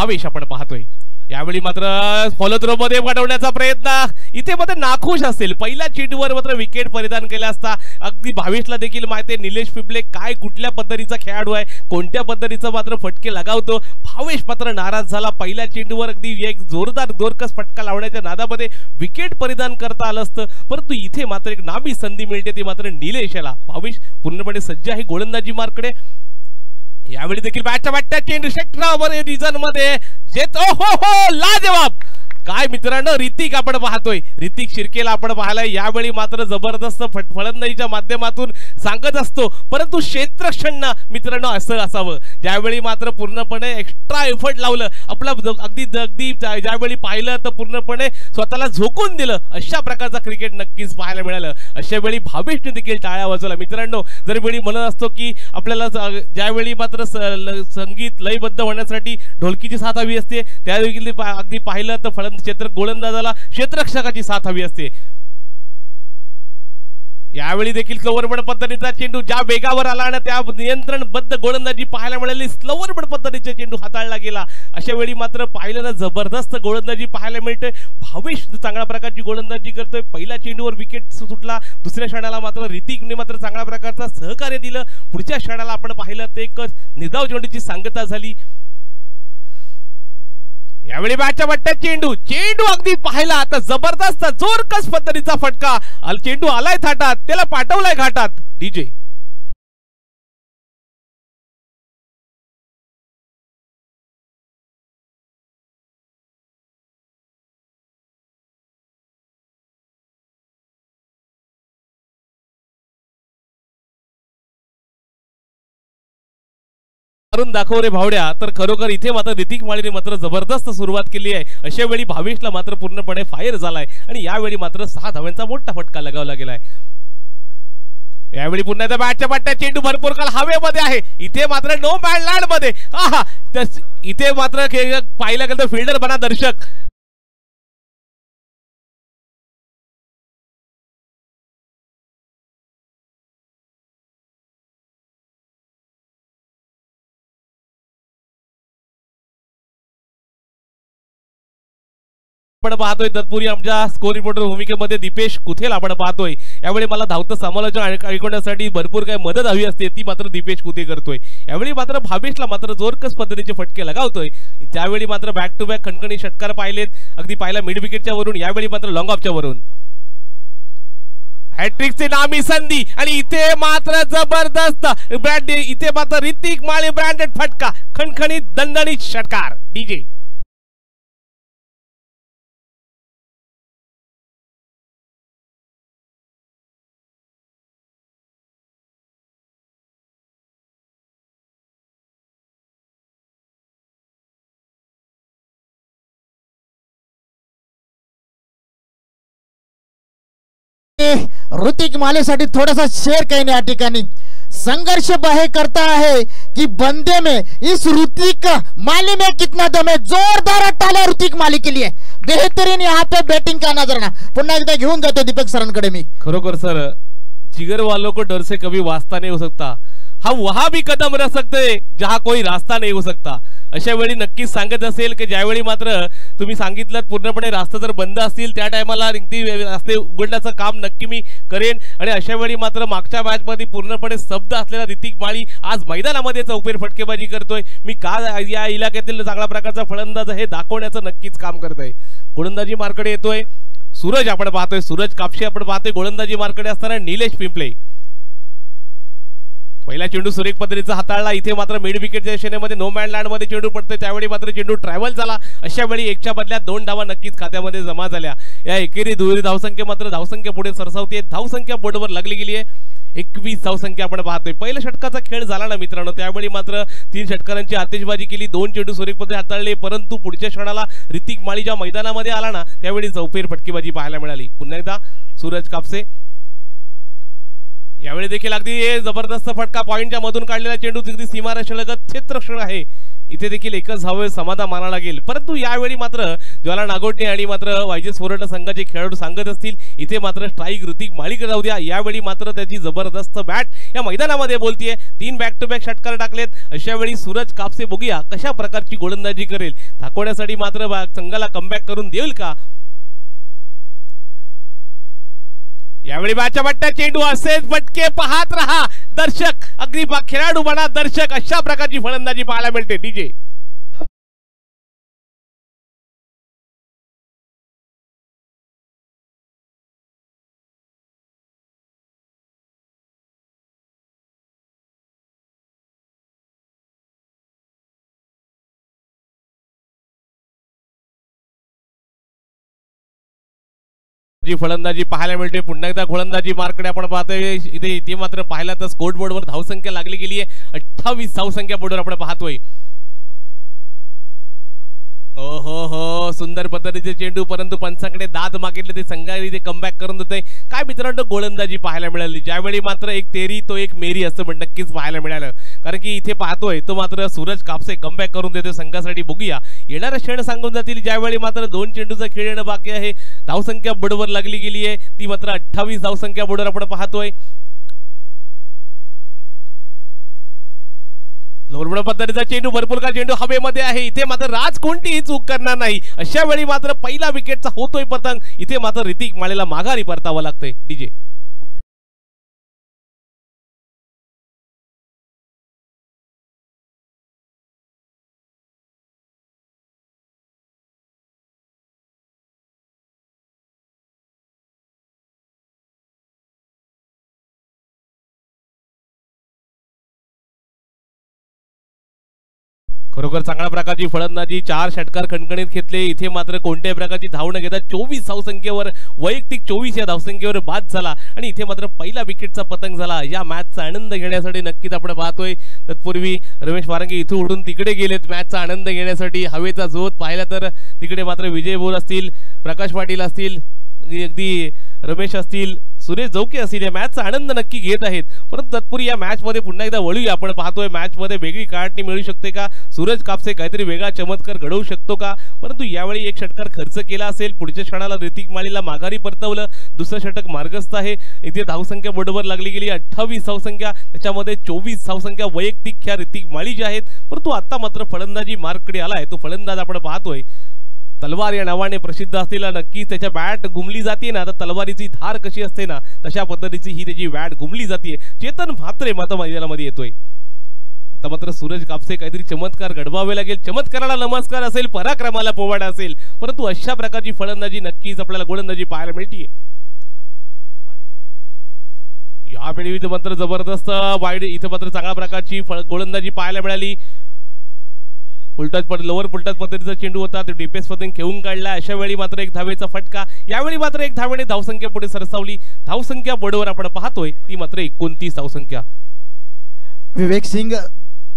भावेश आपण पाहतोय। यावेळी मात्र फॉलो थ्रो मध्ये वाढवण्याचा प्रयत्न इथे मात्र नाखुश असेल। पहिल्या चेंडूवर मात्र विकेट परिधान केला असता अगदी भावेशला देखील माहिती आहे निलेश पिंपले काय कुठल्या पद्धतीचा खेळाडू आहे, कोणत्या पद्धतीचा मात्र फटके लगावतो। भावेश मात्र नाराज झाला। पहिल्या चेंडूवर अगदी एक जोरदार दोरकस फटका लावण्याच्या नादामध्ये विकेट परिधान करता आलं असतं, परंतु इथे मात्र एक नामी संधी मिळते ती मात्र निलेश याला। भावेश पूर्णपणे सज्ज आहे गोलंदाजी मार्कडे। यावेळी देखील बॅटच्या बॅटच्या चेंडू क्षेत्रावर रिजन मध्ये लाजवाब काय मित्रांनो ऋतिक आपण पाहतोय। ऋतिक शिर्केला आपण पाहिलाय यावेळी मात्र जबरदस्त फलंदाजीच्या माध्यमातून सांगत असतो, परंतु क्षेत्ररक्षण मित्रांनो असं असावं ज्यावेळी मात्र पूर्णपणे एक्स्ट्रा एफर्ट लावलं आपला अगदी अगदी ज्यावेळी पाहिलं तर पूर्णपणे स्वतःला झोकून दिलं अशा प्रकारचा क्रिकेट नक्कीच पाहायला मिळालं। अशा वेळी भावेशने देखील टाळ्या वाजवल्या। मित्रांनो जर वेळी म्हणत असतो की आपल्याला ज्यावेळी मात्र संगीत लयबद्ध होण्यासाठी ढोलकीची साथ हवी असते, त्यावेळी अगदी पाहिलं तर क्षेत्र गोलंदाजाला क्षेत्ररक्षकाची साथ हवी असते। यावेळी देखील स्लोवर पद्धतीचा चेंडू ज्या वेगावर आला आणि त्या नियंत्रणबद्ध गोलंदाजी पाहायला मिळाली, स्लोवर पद्धतीचा चेंडू हाताळला गेला। अशा वेळी मात्र पाहिलं ना जबरदस्त गोलंदाजी पाहायला मिळते। भावेश चांगल्या प्रकारची गोलंदाजी करतोय। पहिल्या चेंडूवर विकेट सुटला, दुसऱ्या क्षणाला मात्र ऋतिकने मात्र चांगल्या प्रकारचा सहकार्य दिलं। पुढच्या क्षणाला आपण पाहिलं ते एक निर्धाव चेंडूची सांगता झाली। यावेळी बॅटच्या बट्ट्यात चेंडू अगदी पाहिला आता जबरदस्त जोरकस पद्धतीचा फटका चेंडू आलाय थाटात, त्याला पाठवलाय घाटात। डीजे दाखव रे भावड्या। तर खरोखर इथे मात्र ऋतिक माळीने मात्र जबरदस्त सुरुवात केली आहे। अशा वेळी भावेशला मात्र पूर्णपणे फायर झालाय आणि यावेळी मात्र 6 धावांचा मोठा फटका लगावला गेलाय। यावेळी पुन्हा बॅटच्या बट्ट्यात चेंडू भरपूर काल हवेमध्ये आहे। इथे मात्र नो मॅन लँड मध्ये इथे मात्र पाहिलं गेलं तर फिल्डर बना दर्शक आपण पाहतोय। तत्पूर्वी आमच्या स्कोर रिपोर्टर भूमिकेमध्ये दीपेश कुथेल आपण पाहतोय। यावेळी मला धावतं समालोचन ऐकवण्यासाठी भरपूर काही मदत हवी असते, ती मात्र दीपेश कुथे करतोय। यावेळी मात्र भावेशला मात्र जोरकस पद्धतीचे फटके लगावतोय। त्यावेळी मात्र बॅक टू बॅक खणखणी षटकार पाहिलेत, अगदी पाहिला मिड विकेटच्या वरून, यावेळी मात्र लॉंग ऑफच्या वरून हॅट्रिकची नामी संधी आणि इथे मात्र जबरदस्त इथे मात्र ऋतिक माळी ब्रँडेड फटका खणखणीत दणदणीत षटकार। डीजे ऋतिक मालेसाठी थोड़ा शेयर कहने या ठिकाणी संघर्ष बहे करता है कि बंदे में इस ऋतिक माली में कितना दम है। जोरदार तालियां ऋतिक माली के लिए, बेहतरीन यहाँ पे बैटिंग का नजराना। पुन्हा एकदा घेऊन जातो दीपक सरांकडे मी। खरोखर सर जिगर वालों को डर से कभी वास्ता नहीं हो सकता, हम वहां भी कदम रख सकते जहां कोई रास्ता नहीं हो सकता। अशा वेळी नक्कीच सांगत असेल की ज्यावेळी मात्र तुम्ही सांगितलं पूर्णपणे रास्ता जर बंद असतील त्या टायमाला रस्ते उघडण्याचं काम नक्की मी करेन। आणि अशा वेळी मात्र मागच्या मॅच मध्ये पूर्णपणे स्तब्ध असलेला ऋतिक माळी आज मैदानामध्ये चौफेर फटकेबाजी करतोय। मी का या इलाक्यातील चांगल्या प्रकारचा फलंदाज हे दाखवण्याचं नक्कीच काम करतोय। गोलंदाजी मार्कडे येतोय सूरज आपण पाहतोय, सूरज कापशे आपण पाहतोय। गोलंदाजी मार्कडे असताना निलेश पिंपले पहिला चेंडू सुरेख पद्धतीचा हाताळला। इथे मात्र मिड विकेटच्या दिशेमध्ये नो मॅन लँड मध्ये चेंडू पडतोय, त्यावेळी मात्र चेंडू ट्रॅव्हल झाला। अशा वेळी एकच्या बदल्यात 2 धावा नक्कीच खात्यामध्ये जमा झाल्या। या एकेरी दुहेरी धावसंख्या मात्र धावसंख्या पुढे सरसावते, धावसंख्या बोर्डवर लागली गेली आहे। 21 धावसंख्या आपण पाहतोय। पहिल्या षटकाचा खेळ झाला ना मित्रांनो, त्यावेळी मात्र 3 षटकारांची आतिषबाजी केली, 2 चेंडू सुरेख पद्धतीने हाताळले, परंतु पुढच्या क्षणाला ऋतिक माळी ज्या मैदानामध्ये आला ना त्यावेळी चौफेर फटकेबाजी पाहायला मिळाली। पुन्हा एकदा सूरज कापसे यावेळी देखील अगदी जबरदस्त फटका पॉइंटच्या मधून काढलेला चेंडू अगदी सीमारेषेलगत क्षेत्ररक्षण आहे। इथे देखील एकच धावे समाधान मानायला लागेल, परंतु यावेळी मात्र ज्वाला नागोटे आणि मात्र वायजेस फोरट संघाचे खेळाडू सांगत असतील इथे मात्र स्ट्राईक ऋतिक माळीकडे जाऊ द्या. यावेळी मात्र त्याची जबरदस्त बॅट या मैदानामध्ये बोलतीये. 3 बॅक टू बॅक षटकार टाकलेत. अशा वेळी सूरज कापसे बघूया कशा प्रकारची गोलंदाजी करेल. थाकवण्यासाठी मात्र संघाला कमबॅक करून देईल का. यावेळी बॅटच्या बट्ट्या चेंडू असेच फटके पाहत रहा दर्शक, अगदी खेळाडू म्हणा दर्शक, अशा प्रकारची फलंदाजी पाहायला मिळते. डीजे फलंदाजी पाहायला मिळते. पुन्हा एकदा गोलंदाजी मार्कडे आपण पाहतोय. इथे मात्र पाहिला तर स्कोर बोर्डवर धावसंख्या लागली गेली आहे. 28 धावसंख्या बोर्डवर आपण पाहतोय. हो सुंदर पद्धतीचे चेंडू, परंतु पंचांकडे दाद मागितले ते संघाने कमबॅक करून देते. काय मित्रांनो गोलंदाजी पाहायला मिळाली. ज्यावेळी मात्र एक तेरी तो एक मेरी असं नक्कीच पाहायला मिळालं. कारण की इथे पाहतोय तो मात्र सूरज कापसे कमबॅक करून देतो संघासाठी. बघूया येणारे क्षण सांगून जातील. ज्यावेळी मात्र 2 चेंडूचा खेळ येणं बाकी आहे. धावसंख्या बोर्डवर लागली गेली आहे, ती मात्र 28 धावसंख्या बोर्डवर आपण पाहतोय. लोरबड पद्धतीचा चेंडू, भरपूर का चेंडू हवेमध्ये आहे. इथे मात्र राज कोणतीही चूक करणार नाही. अशा वेळी मात्र पहिला विकेटचा होतोय पतंग. इथे मात्र ऋतिक माळेला माघारी परतावं लागतंय. डीजे खरोखर चांगल्या प्रकारची फलंदाजी, 4 षटकार खणखणीत घेतले. इथे मात्र कोणत्याही प्रकारची धाव न घेता 24 धावसंख्येवर वैयक्तिक 24 या धावसंख्येवर बाद झाला आणि इथे मात्र पहिला विकेटचा पतंग झाला. या मॅचचा आनंद घेण्यासाठी नक्कीच आपण पाहतोय. तत्पूर्वी रमेश वारंगे इथून उडून तिकडे गेलेत मॅचचा आनंद घेण्यासाठी. हवेचा झोत पाहिला तर तिकडे मात्र विजय बोर असतील, प्रकाश पाटील असतील, अगदी रमेश असतील, सुरेश जौके असतील, या मॅचचा आनंद नक्की घेत आहेत. परंतु तत्पूर्वी या मॅच मध्ये पुन्हा एकदा वळूया. आपण पाहतोय मॅच मध्ये वेगळी काढणी मिळू शकते का, सूरज कापसे काहीतरी वेगळा चमत्कार घडवू शकतो का. परंतु यावेळी एक षटकार खर्च केला असेल. पुढच्या क्षणाला ऋतिक माळीला माघारी परतवलं. दुसरं षटक मार्गस्थ आहे. इथे धावसंख्या बोर्डवर लागली गेली 28 धावसंख्या, त्याच्यामध्ये 24 धावसंख्या वैयक्तिक ह्या ऋतिक माळी जी आहेत. परंतु आता मात्र फलंदाजी मार्ककडे आलाय. तो फलंदाज आपण पाहतोय तलवार या नावाने प्रसिद्ध असलेला. नक्कीच त्याच्या बॅट घुमली जाते ना, तर तलवारीची धार कशी असते ना तशा पद्धतीची ही त्याची बॅट घुमली जाते. चेतन म्हात्रे मैदानामध्ये येतोय. आता मात्र सूरज कापसे काहीतरी चमत्कार घडवावे लागेल. चमत्काराला नमस्कार असेल, पराक्रमाला पोवाडा असेल, परंतु अशा प्रकारची फलंदाजी नक्कीच आपल्याला गोलंदाजी पाहायला मिळते. यावेळी मात्र जबरदस्त वाईड इथे मात्र चांगल्या प्रकारची गोलंदाजी पाहायला मिळाली. लोअर पुलटाच पद्धतीचा चेंडू होता, तो डीपेस पद्धतीने खेळून काढला. अशा वेळी मात्र एक धावेचा फटका. यावेळी मात्र एक धावेने धावसंख्या पुढे सरसावली. धावसंख्या बोर्डवर आपण पाहतोय ती मात्र 29 धावसंख्या. विवेक सिंग,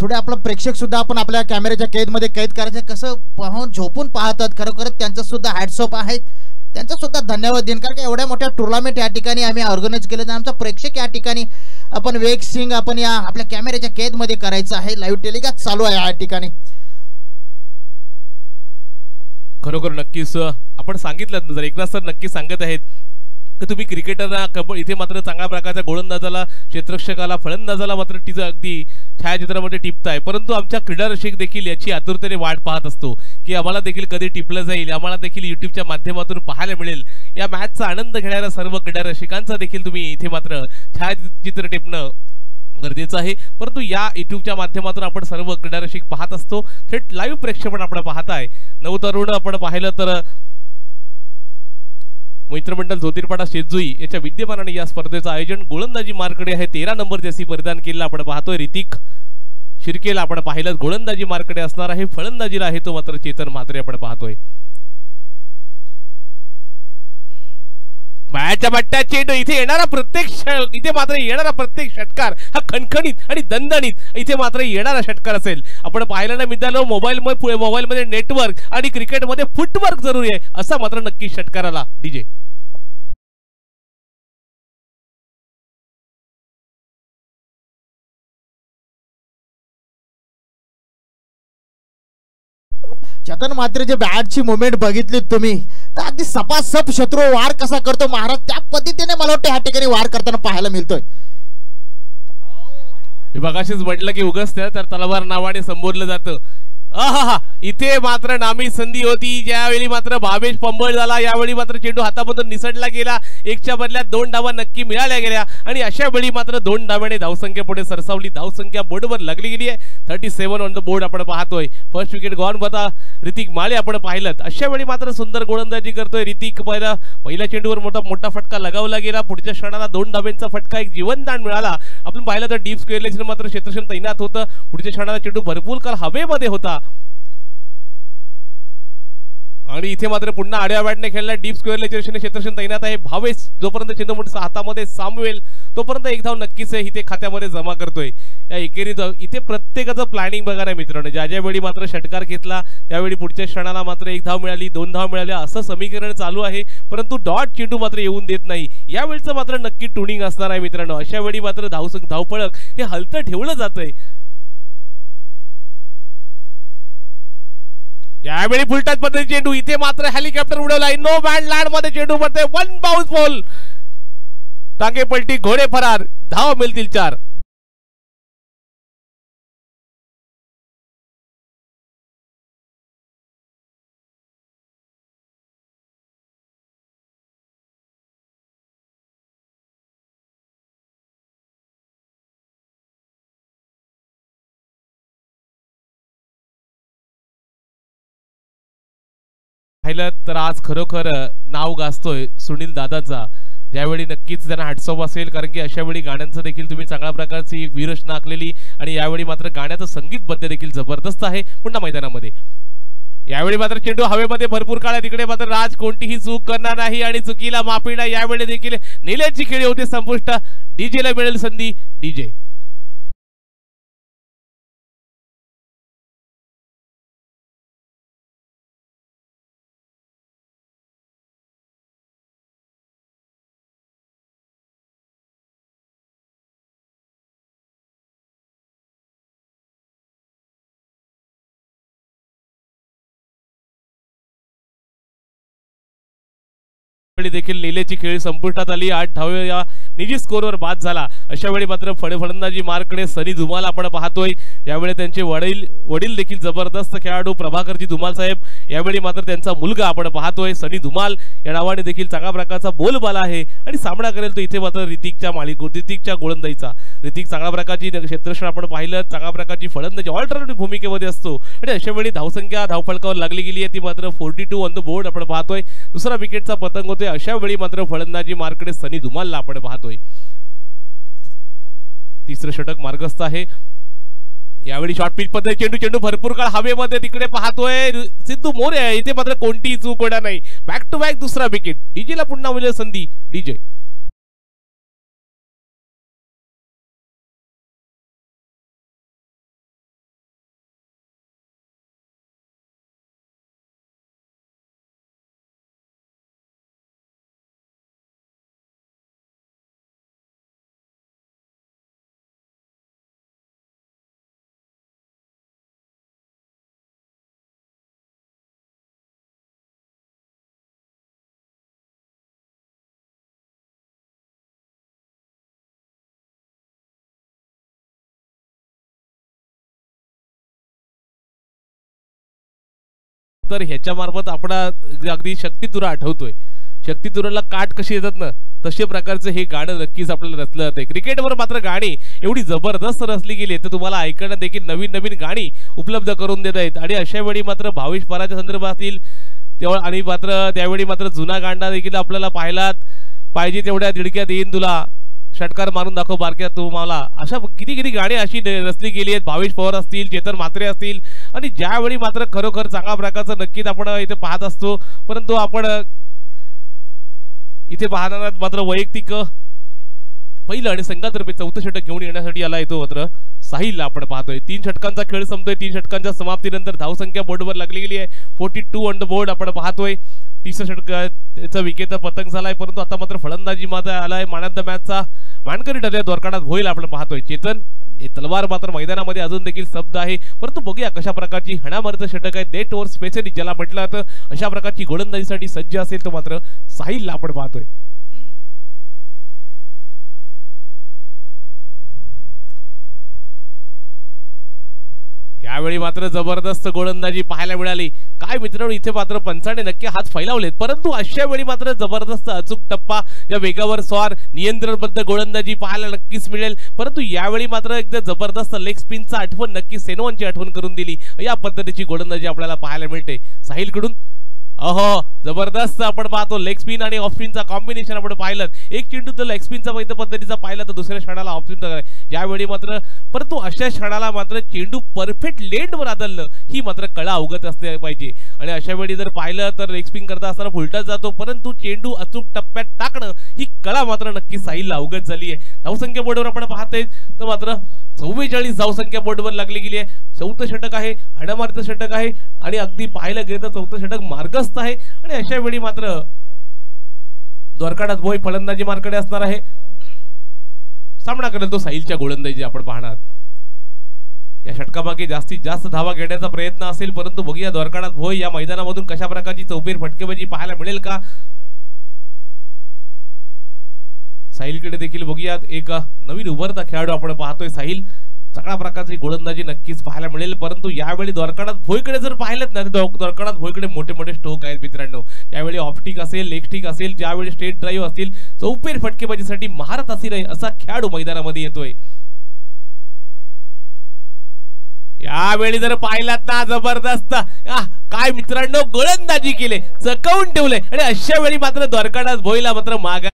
थोडे आपलं प्रेक्षक सुद्धा आपण आपल्या कॅमेऱ्याच्या कैदमध्ये कैद करायचं कसं पाहून झोपून पाहतात. खरोखर त्यांचं सुद्धा हॅट्सऑफ आहे, त्यांचा सुद्धा धन्यवाद देईन. कारण की एवढ्या मोठ्या टुर्नामेंट या ठिकाणी आम्ही ऑर्गनाईज केलं. आमचा प्रेक्षक या ठिकाणी आपण विवेक सिंग आपण या आपल्या कॅमेऱ्याच्या कैदमध्ये करायचं आहे. लाईव्ह टेलिकास्ट चालू आहे या ठिकाणी. खरोखर नक्कीच आपण सांगितलं जर एकनाथ सर नक्की सांगत आहेत की तुम्ही क्रिकेटरना इथे मात्र चांगल्या प्रकारच्या गोलंदाजाला, क्षेत्ररक्षकाला, फलंदाजाला मात्र तिचं अगदी छायाचित्रामध्ये टिपताय. परंतु आमच्या क्रीडा रसिक देखील याची आतुरतेने वाट पाहत असतो की आम्हाला देखील कधी टिपलं जाईल, आम्हाला देखील युट्यूबच्या माध्यमातून पाहायला मिळेल. या मॅचचा आनंद घेणाऱ्या सर्व क्रीडा रसिकांचा देखील तुम्ही इथे मात्र छायाचित्र टिपणं गरजेचं आहे. परंतु या युट्यूबच्या माध्यमातून आपण सर्व क्रीडा रसिक पाहत असतो. थेट लाईव्ह प्रेक्षेपण आपण पाहताय. नवतरुण आपण पाहिलं तर मित्रमंडळ ज्योतिर्पाडा शेतजुई याच्या विद्यमानाने या स्पर्धेचं आयोजन गोलंदाजी मार्कडे आहे. 13 नंबर जर्सी परिधान केलेला आपण पाहतोय ऋतिक शिर्केला आपण पाहिलं. गोलंदाजी मार्कडे असणार आहे. फलंदाजीला आहे तो मात्र चेतन म्हात्रे आपण पाहतोय. मॅचच्या बट्ट्या चेंडू, इथे येणारा प्रत्येक षटकार हा खणखणीत आणि दणदणीत इथे मात्र येणारा षटकार असेल. आपण पाहिलं ना मित्रांनो, मोबाईलमध्ये नेटवर्क आणि क्रिकेटमध्ये फुटवर्क जरुरी आहे, असा मात्र नक्की षटकाराला. डीजे चेतन मात्रेचे बॅटची मुवमेंट बघितली तुम्ही तर अगदी सपासप शत्रू वार कसा करतो महाराज त्या पद्धतीने मला वाटतं ह्या ठिकाणी वार करताना पाहायला मिळतोय. बघाशीच म्हटलं की उगाच त्या तलवार नावाने संबोधलं जातं. आहा, इथे मात्र नामी संधी होती ज्यावेळी मात्र भावेश पंबळ झाला. यावेळी मात्र चेंडू हातामधून निसटला गेला. एकच्या बदल्यात 2 धावा नक्की मिळाल्या गेल्या आणि अशा वेळी मात्र 2 धाव्याने धावसंख्या पुढे सरसावली. धावसंख्या बोर्डवर लागली गेली आहे. 37 ऑन द बोर्ड आपण पाहतोय. फर्स्ट विकेट गॉन होता ऋतिक माळे आपण पाहिलं. अशा वेळी मात्र सुंदर गोलंदाजी करतोय ऋतिक. पहिल्या चेंडूवर मोठा फटका लगावला गेला. पुढच्या क्षणाला 2 धाव्यांचा फटका एक जीवनदान मिळाला. आपण पाहिलं तर डीप स्क्वेअरला मात्र क्षेत्ररक्षण तैनात होतं. पुढच्या क्षणाला चेंडू भरपूर काल हवेमध्ये होता आणि इथे मात्र पुन्हा आडव्या बॅटने खेळला. डीप स्क्वेअरला क्षेत्ररक्षण तैनात आहे. भावेश जोपर्यंत चेंडू मोठा हातामध्ये सामवेल तोपर्यंत एक धाव नक्कीच इथे खात्यामध्ये जमा करतोय. या एकेरी इथे प्रत्येकाचं प्लॅनिंग बघा ना मित्रांनो. ज्या वेळी मात्र षटकार घेतला त्यावेळी पुढच्या क्षणाला मात्र 1 धाव मिळाली, 2 धाव मिळाल्या असं समीकरण चालू आहे. परंतु डॉट चेंडू मात्र येऊन देत नाही. यावेळचं मात्र नक्की ट्युनिंग असणार आहे मित्रांनो. अशा वेळी मात्र धावफळक हे हलतं ठेवलं जातंय. यावेळी फुलटच पद्धती चेंडू. इथे मात्र हेलिकॉप्टर उडवला. नो बॅट लँड मध्ये चेंडू पडते. 1 बाउन्स बॉल. टांगे पलटी घोडे फरार. धाव मिळतील 4. पाहिलं तर आज खरोखर नाव गाजतोय सुनील दादाचा. ज्यावेळी नक्कीच त्यांना हॅट्सऑफ असेल कारण की अशा वेळी गाण्यांचं देखील तुम्ही चांगल्या प्रकारची वीररचना आखलेली आणि यावेळी मात्र गाण्याचं संगीतबद्ध देखील जबरदस्त आहे. पुन्हा मैदानामध्ये यावेळी मात्र चेंडू हवेमध्ये भरपूर काळ तिकडे मात्र राज कोणतीही चूक करणार नाही आणि चुकीला माफी नाही. यावेळी देखील निलेशची खेळी होती संपुष्ट. डीजेला मिळेल संधी. डीजे देखील निलेची खेळी संपुष्टात आली. 8 धावे या निजी स्कोरवर बाद झाला. अशा वेळी मात्र फलंदाजी मार्कडे सनी धुमाल आपण पाहतोय. यावेळी त्यांचे वडील देखील जबरदस्त खेळाडू प्रभाकरजी धुमाल साहेब. यावेळी मात्र त्यांचा मुलगा आपण पाहतोय सनी धुमाल या नावाने देखील चांगल्या प्रकारचा बोलबाला आहे आणि सामना करेल तो इथे मात्र ऋतिकच्या गोलंदाजीचा. ऋतिक चांगल्या प्रकारची क्षेत्ररक्षण आपण पाहिलं. चांगल्या प्रकारची फलंदाजी ऑल्टरनेटिव्ह भूमिकेमध्ये असतो आणि अशा वेळी धावसंख्या धावफलकावर लागली गेली आहे ती मात्र 42 ऑन द बोर्ड आपण पाहतोय. दुसरा विकेटचा पतंग होतोय. अशा वेळी मात्र फलंदाजी मार्कडे सनी धुमालला आपण पाहतोय. तिसरं षटक मार्गस्थ आहे. यावेळी शॉर्ट पिच पद्धती चेंडू भरपूर काळ हवेमध्ये तिकडे पाहतोय. सिद्धू मोरे इथे मात्र कोणतीही चूक होणार नाही. बॅक टू बॅक दुसरा विकेट. डीजेला पुन्हा मिळेल संधी. डीजे तर ह्याच्या मार्फत आपण अगदी शक्तितुरा आठवतोय. शक्तितुराला काट कशी येतात ना तशा प्रकारचं हे गाणं नक्कीच आपल्याला रचलं जाते. क्रिकेटवर मात्र गाणी एवढी जबरदस्त रचली गेली तर तुम्हाला ऐकणं देखील नवीन गाणी उपलब्ध करून देत आहेत. आणि अशा वेळी मात्र भावेश पराच्या संदर्भातील आणि मात्र त्यावेळी मात्र जुना गांडा देखील आपल्याला पाहायला पाहिजे तेवढ्या दिडक्यात येईन तुला, षटकार मारून दाखव बारक्यात तुम्हाला, अशा किती गाणी अशी रचली गेली आहेत. भावेश पवार असतील, चेतन म्हात्रे असतील आणि ज्यावेळी मात्र खरोखर चांगल्या प्रकारचं नक्कीच आपण इथे पाहत असतो. परंतु आपण इथे पाहणार मात्र वैयक्तिक पहिलं आणि संघातर्फे चौथं षटक घेऊन येण्यासाठी आला येतो मात्र साहिल आपण पाहतोय. 3 षटकांचा खेळ संपतोय. 3 षटकांच्या समाप्तीनंतर धावसंख्या बोर्डवर लागली गेली आहे. 42 ऑन द बोर्ड आपण पाहतोय. तिसरं षटक त्याचा विकेटचा पतंग झालाय, परंतु आता मात्र फलंदाजी मध्ये आलाय मॅन ऑफ द मॅचचा मानकरी ठरले द्वारकानाथ भोईल आपण पाहतोय. चेतन हे तलवार मात्र मैदानामध्ये अजून देखील स्तब्ध आहे, परंतु बघूया कशा प्रकारची हणामारीचं षटक आहे. डेट ओव्हर स्पेशली ज्याला म्हटलं तर अशा प्रकारची गोलंदाजीसाठी सज्ज असेल तर मात्र साहिलला आपण पाहतोय. यावेळी मात्र जबरदस्त गोलंदाजी पाहायला मिळाली. काय मित्रांनो, इथे मात्र पंचाने नक्की हात फैलावलेत, परंतु अशा वेळी मात्र जबरदस्त अचूक टप्पा या वेगावर स्वार नियंत्रणबद्ध गोलंदाजी पाहायला नक्कीच मिळेल. परंतु यावेळी मात्र एकदम जबरदस्त लेग स्पिनचा आठवण नक्की सेनोनची आठवण करून दिली. या पद्धतीची गोलंदाजी आपल्याला पाहायला मिळते साहिलकडून. अहो जबरदस्त आपण पाहतो लेग स्पिन आणि ऑफ स्पिनचा कॉम्बिनेशन आपण पाहिलं. एक चेंडू तर लेग स्पिनचा पद्धतीचा पाहिला तर दुसऱ्या क्षणाला ऑफ स्पिन. यावेळी मात्र परंतु अशा क्षणाला मात्र चेंडू परफेक्ट लेंडवर आदळलं ही मात्र कळा अवगत असले पाहिजे. आणि अशा वेळी जर पाहिलं तर लेग स्पिन करता असताना फुलटाच जातो, परंतु चेंडू अचूक टप्प्यात टाकणं ही कळा मात्र नक्की साहिलला अवगत झाली आहे. धावसंख्या बोर्डवर आपण पाहतोय तर मात्र 44 धावसंख्या बोर्डवर लागली गेली आहे. चौथं षटक आहे, हणामारीचं षटक आहे आणि अगदी पाहायला गेलं तर चौथं षटक मार्गस्थ आहे. आणि अशा वेळी मात्र द्वारकानाथ भोई फलंदाजी मार्कडे असणार आहे. सामना करेल तो साहिलच्या गोलंदाजी आपण पाहणार. या षटकामागे जास्तीत जास्त धावा घेण्याचा प्रयत्न असेल, परंतु बघूया द्वारकानाथ भोई या मैदानामधून कशा प्रकारची चौफेर फटकेबाजी पाहायला मिळेल का. साहिलकडे देखील बघूया एक नवीन उभरता खेळाडू आपण पाहतोय. साहिल सगळ्या प्रकारची गोलंदाजी नक्कीच पाहायला मिळेल, परंतु यावेळी द्वारकानाथ भोईकडे जर पाहिलं ना तर द्वारकानाथ भोईकडे मोठे मोठे स्ट्रोक आहेत मित्रांनो. त्यावेळी ऑफस्टिक असेल, लेग स्टिक असेल, ज्यावेळी स्ट्रेट ड्राईव्ह असतील, चौफेर फटकेबाजीसाठी महारत असेल असा खेळाडू मैदानामध्ये येतोय. यावेळी जर पाहिलात ना जबरदस्त काय मित्रांनो गोलंदाजी केले, चकवून ठेवले. आणि अशा वेळी मात्र द्वारकानाथ भोईला मात्र मागा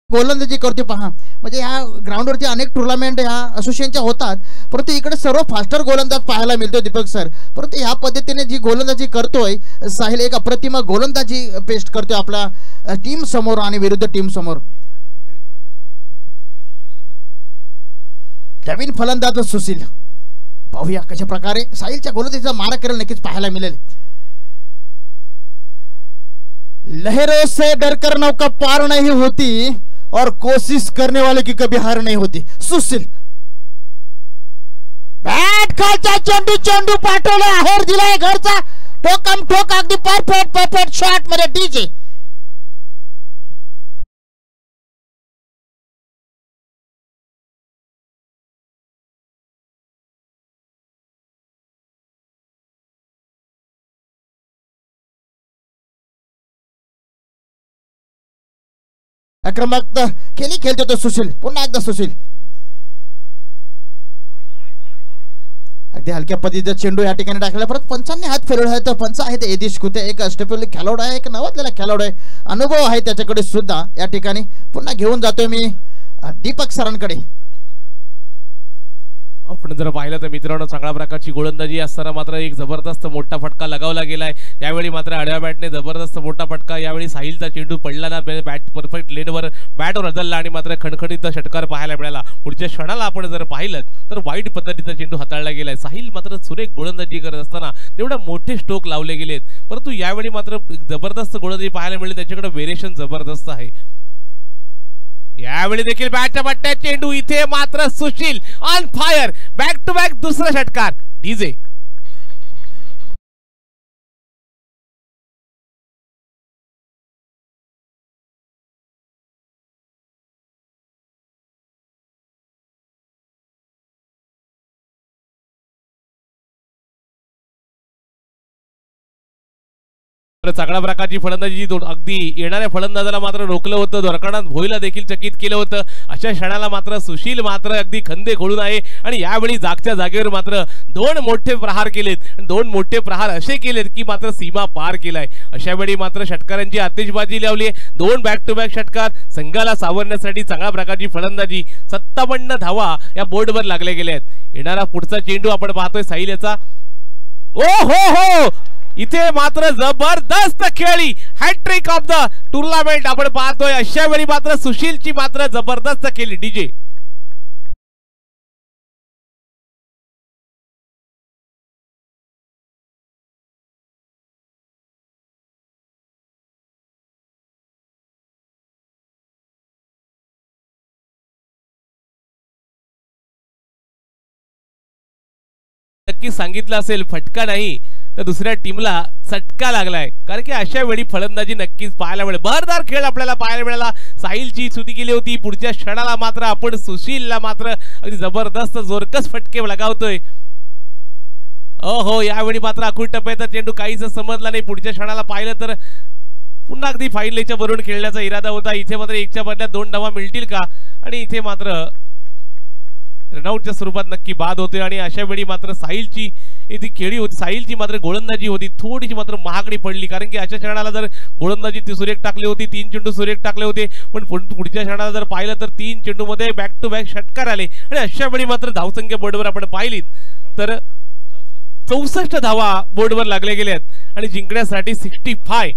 गोलंदाजी करते पहा. म्हणजे ह्या ग्राउंडवरती अनेक टुर्नामेंट ह्या असोसिएशनच्या होतात, परंतु इकडे सर्व फास्टर गोलंदाज पाहायला मिळतो दीपक सर. परंतु ह्या पद्धतीने जी गोलंदाजी करतोय साहिल, एक अप्रतिम गोलंदाजी पेस्ट करतोय आपला टीम समोर आणि विरुद्ध टीम समोर. नवीन फलंदाज सुशील, पाहूया कशा प्रकारे साहिलच्या गोलंदाजीचा मारा करेल नक्कीच पाहायला मिळेल. लहरों से डरकर नौका पार नहीं होती और कोशिश करने वाले की कभी हार नहीं होती. सुशील बॅट खालचा चेंडू, चेंडू पाठवला, आहेर दिलाय घरचा, ठोकम ठोक अगदी परफेक्ट परफेक्ट शॉट मध्ये डीजे. आक्रमक खेळी खेळतो तो सुशील. पुन्हा एकदा सुशील अगदी हलक्या पद्धतीचा चेंडू या ठिकाणी टाकला, परत पंचांनी हात फिरवला आहे. तर पंच आहेत एदिश कुते, एक अष्टपैलू खेळाडू आहे, एक नवाजलेला खेळाडू आहे, अनुभव आहे त्याच्याकडे सुद्धा. या ठिकाणी पुन्हा घेऊन जातोय मी दीपक सरांकडे. आपण जर पाहिलं तर मित्रांनो चांगल्या प्रकारची गोलंदाजी असताना मात्र एक जबरदस्त मोठा फटका लगावला गेलाय. यावेळी मात्र आडव्या बॅटने जबरदस्त मोठा फटका. यावेळी साहिलचा चेंडू पडला ना, बॅट परफेक्ट लेनवर बॅटवर अदलला आणि मात्र खणखणीत षटकार पाहायला मिळाला. पुढच्या क्षणाला आपण जर पाहिलं तर वाईट पद्धतीचा चेंडू हाताळला गेलाय. साहिल मात्र सुरेख गोलंदाजी करत असताना तेवढे मोठे स्ट्रोक लावले गेलेत, परंतु यावेळी मात्र जबरदस्त गोलंदाजी पाहायला मिळेल. त्याच्याकडे व्हेरिएशन जबरदस्त आहे. यावेळी देखील बॅटच्या पट्ट्यात चेंडू, इथे मात्र Sushil on fire, back to back दुसरा षटकार. डीजे चांगल्या प्रकारची फलंदाजी अगदी येणाऱ्या फलंदाजाला मात्र रोखलं होतं, दोरकांडात भोईला देखील चकित केलं होतं. अशा क्षणाला मात्र सुशील मात्र अगदी खंदे खोडून आहे आणि यावेळी जागच्या जागेवर मात्र 2 मोठे प्रहार केलेत. 2 मोठे प्रहार असे केलेत की मात्र सीमा पार केलाय. अशा वेळी मात्र षटकारांची आतिषबाजी लावली. 2 बॅक टू बॅक षटकार संघाला सावरण्यासाठी चांगल्या प्रकारची फलंदाजी. 57 धावा या बोर्डवर लागल्या गेल्या आहेत. येणारा पुढचा चेंडू आपण पाहतोय साहिल याचा. ओ हो, इथे मात्र जबरदस्त खेळी, हॅट्रिक ऑफ द टुर्नामेंट आपण पाहतोय. अशा वेळी मात्र सुशीलची मात्र जबरदस्त खेळी. डीजे नक्की सांगितलं असेल, फटका नाही तर दुसऱ्या टीमला चटका लागलाय. कारण की अशा वेळी फलंदाजी नक्कीच पाहायला मिळेल. बरदार खेळ आपल्याला पाहायला मिळाला. साहिलची स्तुती केली होती. पुढच्या क्षणाला मात्र आपण सुशीलला मात्र अगदी जबरदस्त जोरकस फटके लगावतोय. हो, यावेळी मात्र अखूट टप्प्याचा चेंडू काहीच समजला नाही. पुढच्या क्षणाला पाहिलं तर पुन्हा अगदी फाईनलच्या वरून खेळण्याचा इरादा होता. इथे मात्र 1च्या बदल्यात 2 धावा मिळतील का, आणि इथे मात्र रनआउटच्या स्वरूपात नक्की बाद होते. आणि अशा वेळी मात्र साहिलची ती खेळी होती, साहिलची मात्र गोलंदाजी होती थोडीशी मात्र महागडी पडली. कारण की अशा क्षणाला जर गोलंदाजी ती सुरेख टाकली होती, 3 चेंडू सुरेख टाकले होते, पण पुढच्या क्षणाला जर पाहिलं तर 3 चेंडू मध्ये बॅक टू बॅक षटकार आले. आणि अशा वेळी मात्र धावसंख्या बोर्डवर आपण पाहिलीत तर 64 धावा बोर्डवर लागले गेले आहेत. आणि जिंकण्यासाठी 65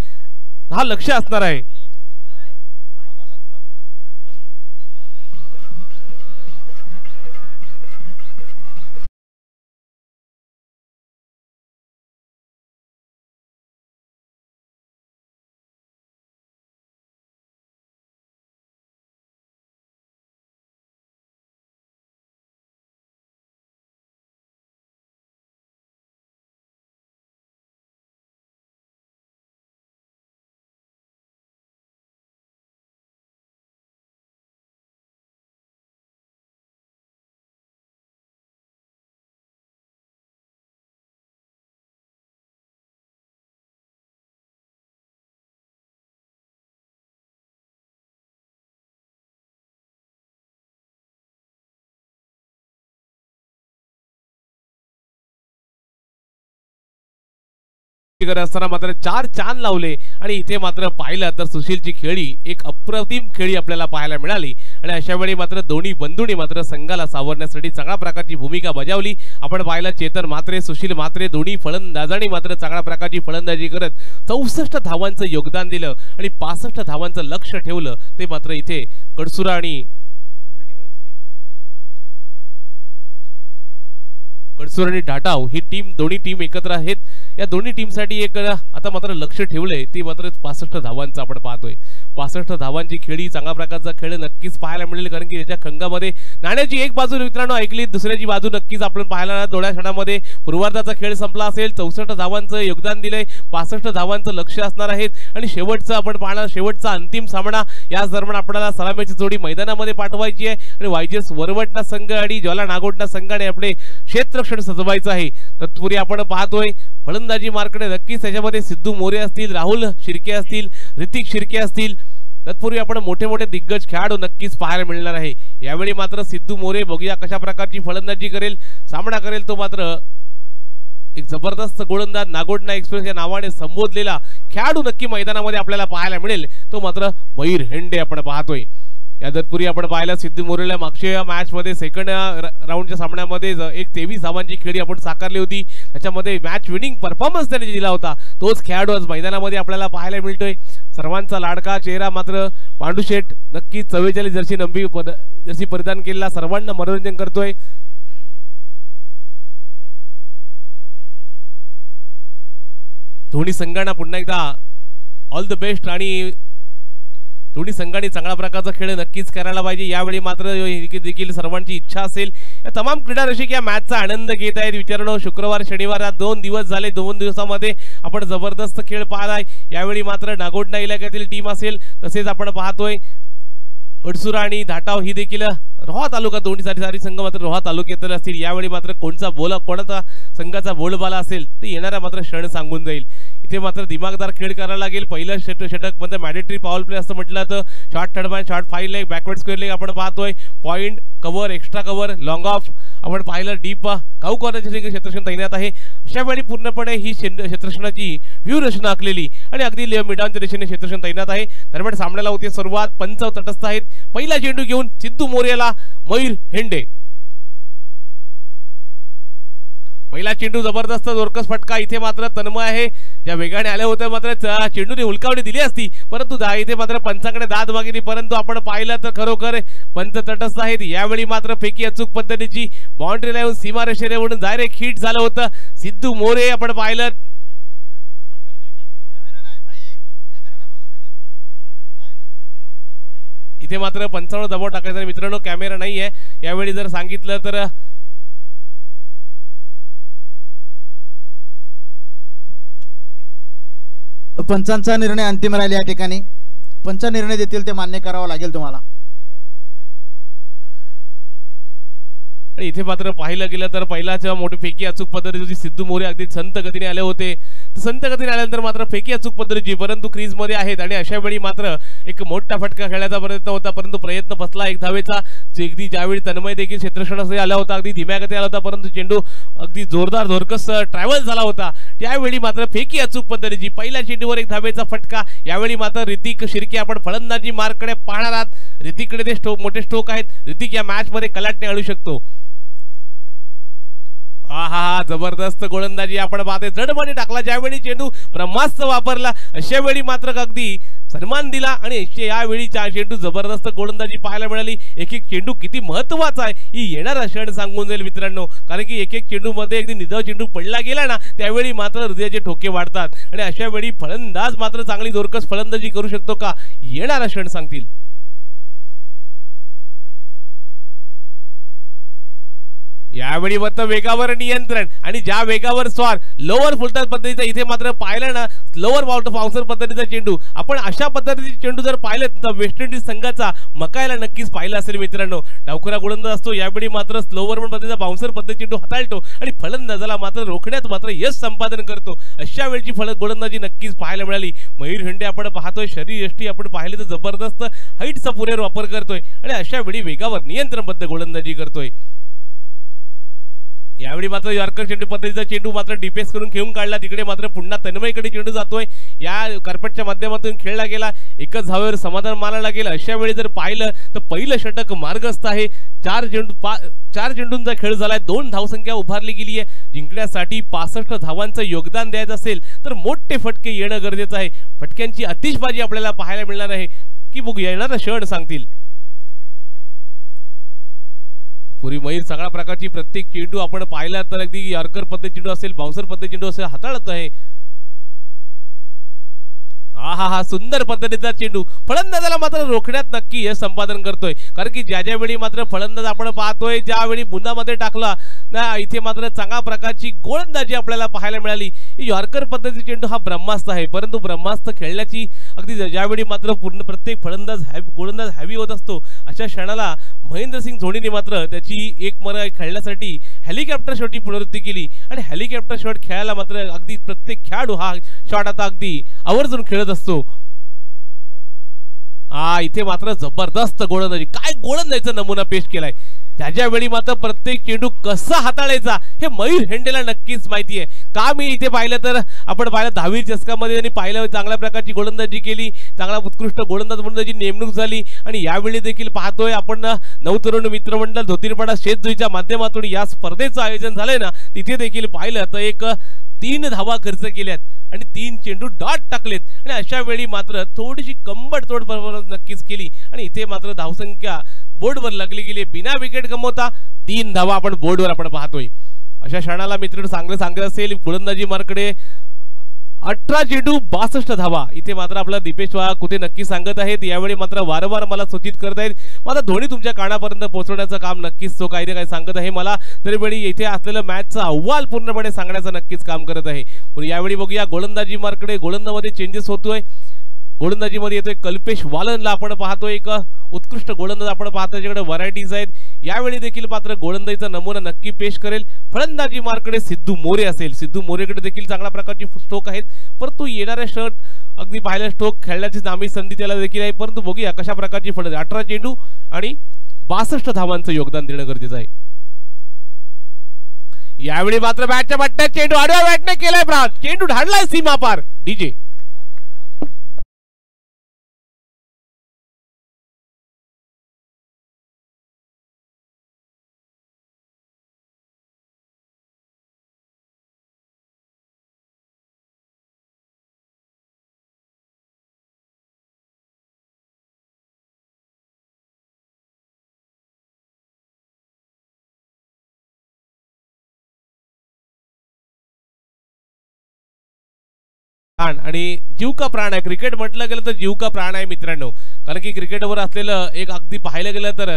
हा लक्ष्य असणार आहे. असताना मात्र 4 चांद लावले. आणि इथे मात्र पाहिलं तर सुशीलची खेळी एक अप्रतिम खेळी आपल्याला पाहायला मिळाली. आणि अशा वेळी मात्र दोन्ही बंधूंनी मात्र संघाला सावरण्यासाठी चांगल्या प्रकारची भूमिका बजावली. आपण पाहिलं चेतन म्हात्रे, सुशील म्हात्रे दोन्ही फलंदाजांनी मात्र चांगल्या प्रकारची फलंदाजी करत 64 धावांचं योगदान दिलं आणि 65 धावांचं लक्ष ठेवलं. ते मात्र इथे कडसुरा आणि ढाटाव ही टीम, दोन्ही टीम एकत्र आहेत. या दोन्ही टीमसाठी एक आता मात्र लक्ष ठेवलंय ते मात्र 65 धावांचं आपण पाहतोय. 65 धावांची खेळी, चांगल्या प्रकारचा खेळ नक्कीच पाहायला मिळेल. कारण की याच्या खंगामध्ये नाण्याची एक बाजू मित्रांनो ऐकली, दुसऱ्याची बाजू नक्कीच आपण पाहायला. थोड्या क्षणामध्ये पूर्वार्धाचा खेळ संपला असेल. 64 धावांचं योगदान दिलंय, 65 धावांचं लक्ष असणार आहेत. आणि शेवटचं आपण पाहणार, शेवटचा अंतिम सामना. याच दरम्यान आपल्याला सलामीची जोडी मैदानामध्ये पाठवायची आहे आणि वायजेस वरवटना संघ आणि ज्वाला नागोटना संघाने आपले क्षेत्ररक्षण सजवायचं आहे. तत्पूर्वी आपण पाहतोय फलंदाजी मार्कडे नक्कीच त्याच्यामध्ये सिद्धू मोरे असतील, राहुल शिर्के असतील, ऋतिक शिर्के असतील. तत्पूर्वी आपण मोठे मोठे दिग्गज खेळाडू नक्कीच पाहायला मिळणार आहे. यावेळी मात्र सिद्धू मोरे बघूया कशा प्रकारची फलंदाजी करेल, सामना करेल. तो मात्र एक जबरदस्त गोलंदाज, नागोडना एक्सप्रेस या नावाने संबोधलेला खेळाडू नक्की मैदानामध्ये आपल्याला पाहायला मिळेल. तो मात्र मयूर हेंडे आपण पाहतोय. या तत्पूर्वी आपण पाहिलं सिद्धू मोरेला मागच्या मॅच मध्ये सेकंड राऊंडच्या सामन्यामध्ये एक 23 धावांची खेळी आपण साकारली होती. त्याच्यामध्ये मॅच विनिंग परफॉर्मन्स त्याने दिला होता. तोच खेळाडू आज मैदानामध्ये आपल्याला पाहायला मिळतोय. सर्वांचा लाडका चेहरा मात्र पांडुशेठ नक्कीच 44 जर्सी परिधान केलेला सर्वांना मनोरंजन करतोय. दोन्ही संघांना पुन्हा एकदा ऑल द बेस्ट आणि दोन्ही संघांनी चांगल्या प्रकारचा खेळ नक्कीच करायला पाहिजे. यावेळी मात्र देखील सर्वांची इच्छा असेल या तमाम क्रीडा रसिक या मॅचचा आनंद घेत आहेत. विचारणं शुक्रवार शनिवार या 2 दिवस झाले. 2 दिवसामध्ये आपण जबरदस्त खेळ पाहलाय. यावेळी मात्र नागोडना इलाक्यातील टीम असेल, तसेच आपण पाहतोय अडसुरा आणि धाटाव ही देखील रोहा तालुका दोन्ही सारी संघ मात्र रोहा तालुक्यातील असतील। यावेळी मात्र कोणाचा संघाचा बोलबाला असेल ते येणारा मात्र क्षण सांगून जाईल। इथे मात्र दिमागदार खेळ करायला लागेल। पहिलं षटक म्हणजे मॅन्डेटरी पॉवर प्ले असं म्हटलं तर short third short 5 leg backward square leg आपण पाहतोय। Point cover extra cover long of आपण पाहिलं डीप काऊ कॉर्नरचे क्षेत्ररक्षण तैनात आहे। अशा वेळी पूर्णपणे ही क्षेत्ररक्षणाची व्यूहरचना आखलेली आणि अगदी मिडॉनच्या दिशेने क्षेत्ररक्षण तैनात आहे। दरम्यान सामन्याला होते सुरुवात। पंच तटस्थ आहेत। पहिला चेंडू घेऊन सिद्धू मोरेला मयूर हेंडे। पहिला चेंडू जबरदस्त जोरकस फटका। इथे मात्र तन्मय आहे ज्या वेगाने आले होते मात्र चेंडूने हुलकावणी दिली असती परंतु इथे मात्र पंचाकडे दाद मागितली परंतु आपण पाहिलं तर खरोखर पंच तटस्थ आहेत। यावेळी मात्र फेकी अचूक पद्धतीची बाउंड्री लावून सीमारेषेवरून डायरेक्ट हिट झालं होतं। सिद्धू मोरे आपण पाहिलं इथे मात्र पंचावर दबाव टाकायचा मित्रांनो कॅमेरा नाही आहे। यावेळी जर सांगितलं तर पंचांचा निर्णय अंतिम राहील। या ठिकाणी पंच निर्णय देतील ते मान्य करावा लागेल तुम्हाला। इथे मात्र पाहिलं गेलं तर पहिलाच मोठी फेकी अचूक पद्धतीची सिद्धू मोरे अगदी संत गतीने आले होते। संत गतीने आल्यानंतर मात्र फेकी अचूक पद्धतीची परंतु क्रीज मध्ये आहेत आणि अशा वेळी मात्र एक मोठा फटका खेळण्याचा प्रयत्न होता परंतु प्रयत्न फसला एक धावेचा। अगदी ज्यावेळी तन्मय देखील क्षेत्ररक्षणासाठी आला होता अगदी धीम्या गतीने आला होता परंतु चेंडू अगदी जोरदार धोरकस ट्रॅव्हल झाला होता। त्यावेळी मात्र फेकी अचूक पद्धतीची पहिल्या चेंडूवर एक धावेचा फटका। यावेळी मात्र ऋतिक शिर्के आपण फलंदाजी मार्ककडे पाहणार आहात। ऋतिककडे ते मोठे स्ट्रोक आहेत। ऋतिक या मॅच मध्ये कलाटणे आणू शकतो। आहा जबरदस्त गोलंदाजी आपण पाहते। जडपणे टाकला ज्यावेळी चेंडू ब्रह्मास्त्र वापरला अशा वेळी मात्र अगदी सन्मान दिला आणि यावेळी चेंडू जबरदस्त गोलंदाजी पाहायला मिळाली। एक एक चेंडू किती महत्त्वाचा आहे ही येणारा क्षण सांगून जाईल मित्रांनो कारण की एक एक चेंडू मध्ये अगदी निधव चेंडू पडला गेला ना त्यावेळी मात्र हृदयाचे ठोके वाढतात आणि अशा वेळी फलंदाज मात्र चांगली जोरकस फलंदाजी करू शकतो का येणारा क्षण सांगतील। यावेळी मात्र वेगावर नियंत्रण आणि ज्या वेगावर स्वार लोअर फुलटॉस पद्धतीचा इथे मात्र पाहिलं ना लोअर बाउन्सर पद्धतीचा चेंडू आपण अशा पद्धतीचे चेंडू जर पाहिले तर वेस्ट इंडिज संघाचा मकायला नक्कीच पाहिला असेल मित्रांनो। डावखुरा गोलंदाज असतो यावेळी मात्र स्लोवर पद्धतीचा बाउन्सर पद्धती चेंडू हाताळतो आणि फलंदाजाला मात्र रोखण्यात मात्र यश संपादन करतो। अशा वेळची गोलंदाजी नक्कीच पाहायला मिळाली। मयूर हेंडे आपण पाहतोय शरीरयष्टी आपण पाहिले तर जबरदस्त हाईटचा पुरेर वापर करतोय आणि अशा वेळी वेगावर नियंत्रणबद्ध गोलंदाजी करतोय। यावेळी मात्र यॉर्कर चेंडू पद्धतीचा चेंडू मात्र डिफेन्स करून घेऊन काढला तिकडे मात्र पुन्हा तन्मयकडे चेंडू जातोय। या कार्पेटच्या माध्यमातून खेळला गेला एकच धावेवर समाधान मानायला गेलं। अशा वेळी जर पाहिलं तर पहिलं षटक मार्गस्थ आहे। 4 चेंडूंचा खेळ झालाय 2 धावसंख्या उभारली गेली आहे। जिंकण्यासाठी 65 धावांचं योगदान द्यायचं असेल तर मोठे फटके येणं गरजेचं आहे। फटक्यांची आतिषबाजी आपल्याला पाहायला मिळणार आहे की बघू येणारा क्षण सांगतील। पुरी मयूर सगळ्या प्रकारची प्रत्येक चेंडू आपण पाहिला तर अगदी यॉर्कर पद्धती चेंडू असेल बाउन्सर पद्धती चेंडू असेल हाताळत आहे। आहा सुंदर पद्धतीचा चेंडू फलंदाजाला मात्र रोखण्यात नक्की यश संपादन करतोय कारण की ज्या वेळी मात्र फलंदाज आपण पाहतोय ज्यावेळी बुंदामध्ये टाकला ना इथे मात्र चांगल्या प्रकारची गोलंदाजी आपल्याला पाहायला मिळाली। यॉर्कर पद्धतीचा चेंडू हा ब्रह्मास्त्र आहे परंतु ब्रह्मास्त्र खेळण्याची अगदी ज्यावेळी मात्र पूर्ण प्रत्येक फलंदाज गोलंदाज हॅवी होत असतो अशा क्षणाला महेंद्रसिंग धोनीने मात्र त्याची एक मर खेळण्यासाठी हेलिकॉप्टर शॉटची पुनरावृत्ती केली आणि हेलिकॉप्टर शॉट खेळायला मात्र अगदी प्रत्येक खेळाडू हा शॉट आता अगदी आवर्जून खेळत असतो। इथे मात्र जबरदस्त गोलंदाजी काय गोलंदाजीचा नमुना पेश केलाय। त्याच्या वेळी मात्र प्रत्येक चेंडू कसा हाताळायचा हे मयूर हेंडेला नक्कीच माहिती आहे। का मी इथे पाहिलं तर आपण पाहिलं 10वी चषकामध्ये त्यांनी पाहिलं चांगल्या प्रकारची गोलंदाजी केली चांगला उत्कृष्ट गोलंदाज म्हणून त्याची नेमणूक झाली आणि यावेळी देखील पाहतोय आपण नवतरुण मित्रमंडळ धोतीरपाडा शेतजुईच्या माध्यमातून या स्पर्धेचं आयोजन झालंय ना तिथे देखील पाहिलं तर एक 3 धावा खर्च केल्यात आणि 3 चेंडू डॉट टाकलेत आणि अशा वेळी मात्र थोडीशी कंबरतोड परफॉर्मन्स नक्कीच केली आणि इथे मात्र धावसंख्या बोर्डवर लागली गेली बिना विकेट गमवता 3 धावा आपण बोर्डवर आपण पाहतोय। अशा क्षणाला मित्र चांगलं सांगत असेल गोलंदाजी मार्कडे 18 चेंडू 62 धावा इथे मात्र आपला दीपेश कुठे नक्की सांगत आहेत। यावेळी मात्र वारंवार मला सूचित करत आहेत मात्र धोनी तुमच्या कानापर्यंत पोहोचवण्याचं काम नक्कीच तो काही ना काही सांगत आहे मला तरीवेळी इथे असलेलं मॅचचा अहवाल पूर्णपणे सांगण्याचं नक्कीच काम करत आहे। पण यावेळी बघूया गोलंदाजी मार्कडे गोलंदाजीमध्ये चेंजेस होतोय गोलंदाजीमध्ये येतोय कल्पेश वालनला आपण पाहतोय, एक उत्कृष्ट गोलंदाज आपण पाहतो, त्याच्याकडे व्हरायटीज आहेत. यावेळी देखील मात्र गोलंदाजीचा नमुना नक्की पेश करेल. फलंदाजी मार्कडे सिद्धू मोरे असेल. सिद्धू मोरेकडे देखील चांगल्या प्रकारची स्ट्रोक आहेत, परंतु येणाऱ्या शर्ट अगदी पाहिल्या स्ट्रोक खेळण्याची नामी संधी त्याला देखील आहे. परंतु बघूया कशा प्रकारची फलंदाजी. 18 चेंडू आणि 62 धावांचं योगदान देणं गरजेचं आहे. यावेळी मात्र बॅटच्या बट्ट्यात चेंडू आडव्या बॅटने केलाय ब्राड, चेंडू ढाडलाय सीमा पार. डीजे आणि जीव का प्राण आहे. क्रिकेट म्हटलं गेलं तर जीव का प्राण आहे मित्रांनो, कारण की क्रिकेटवर असलेलं एक अगदी पाहायला गेलं तर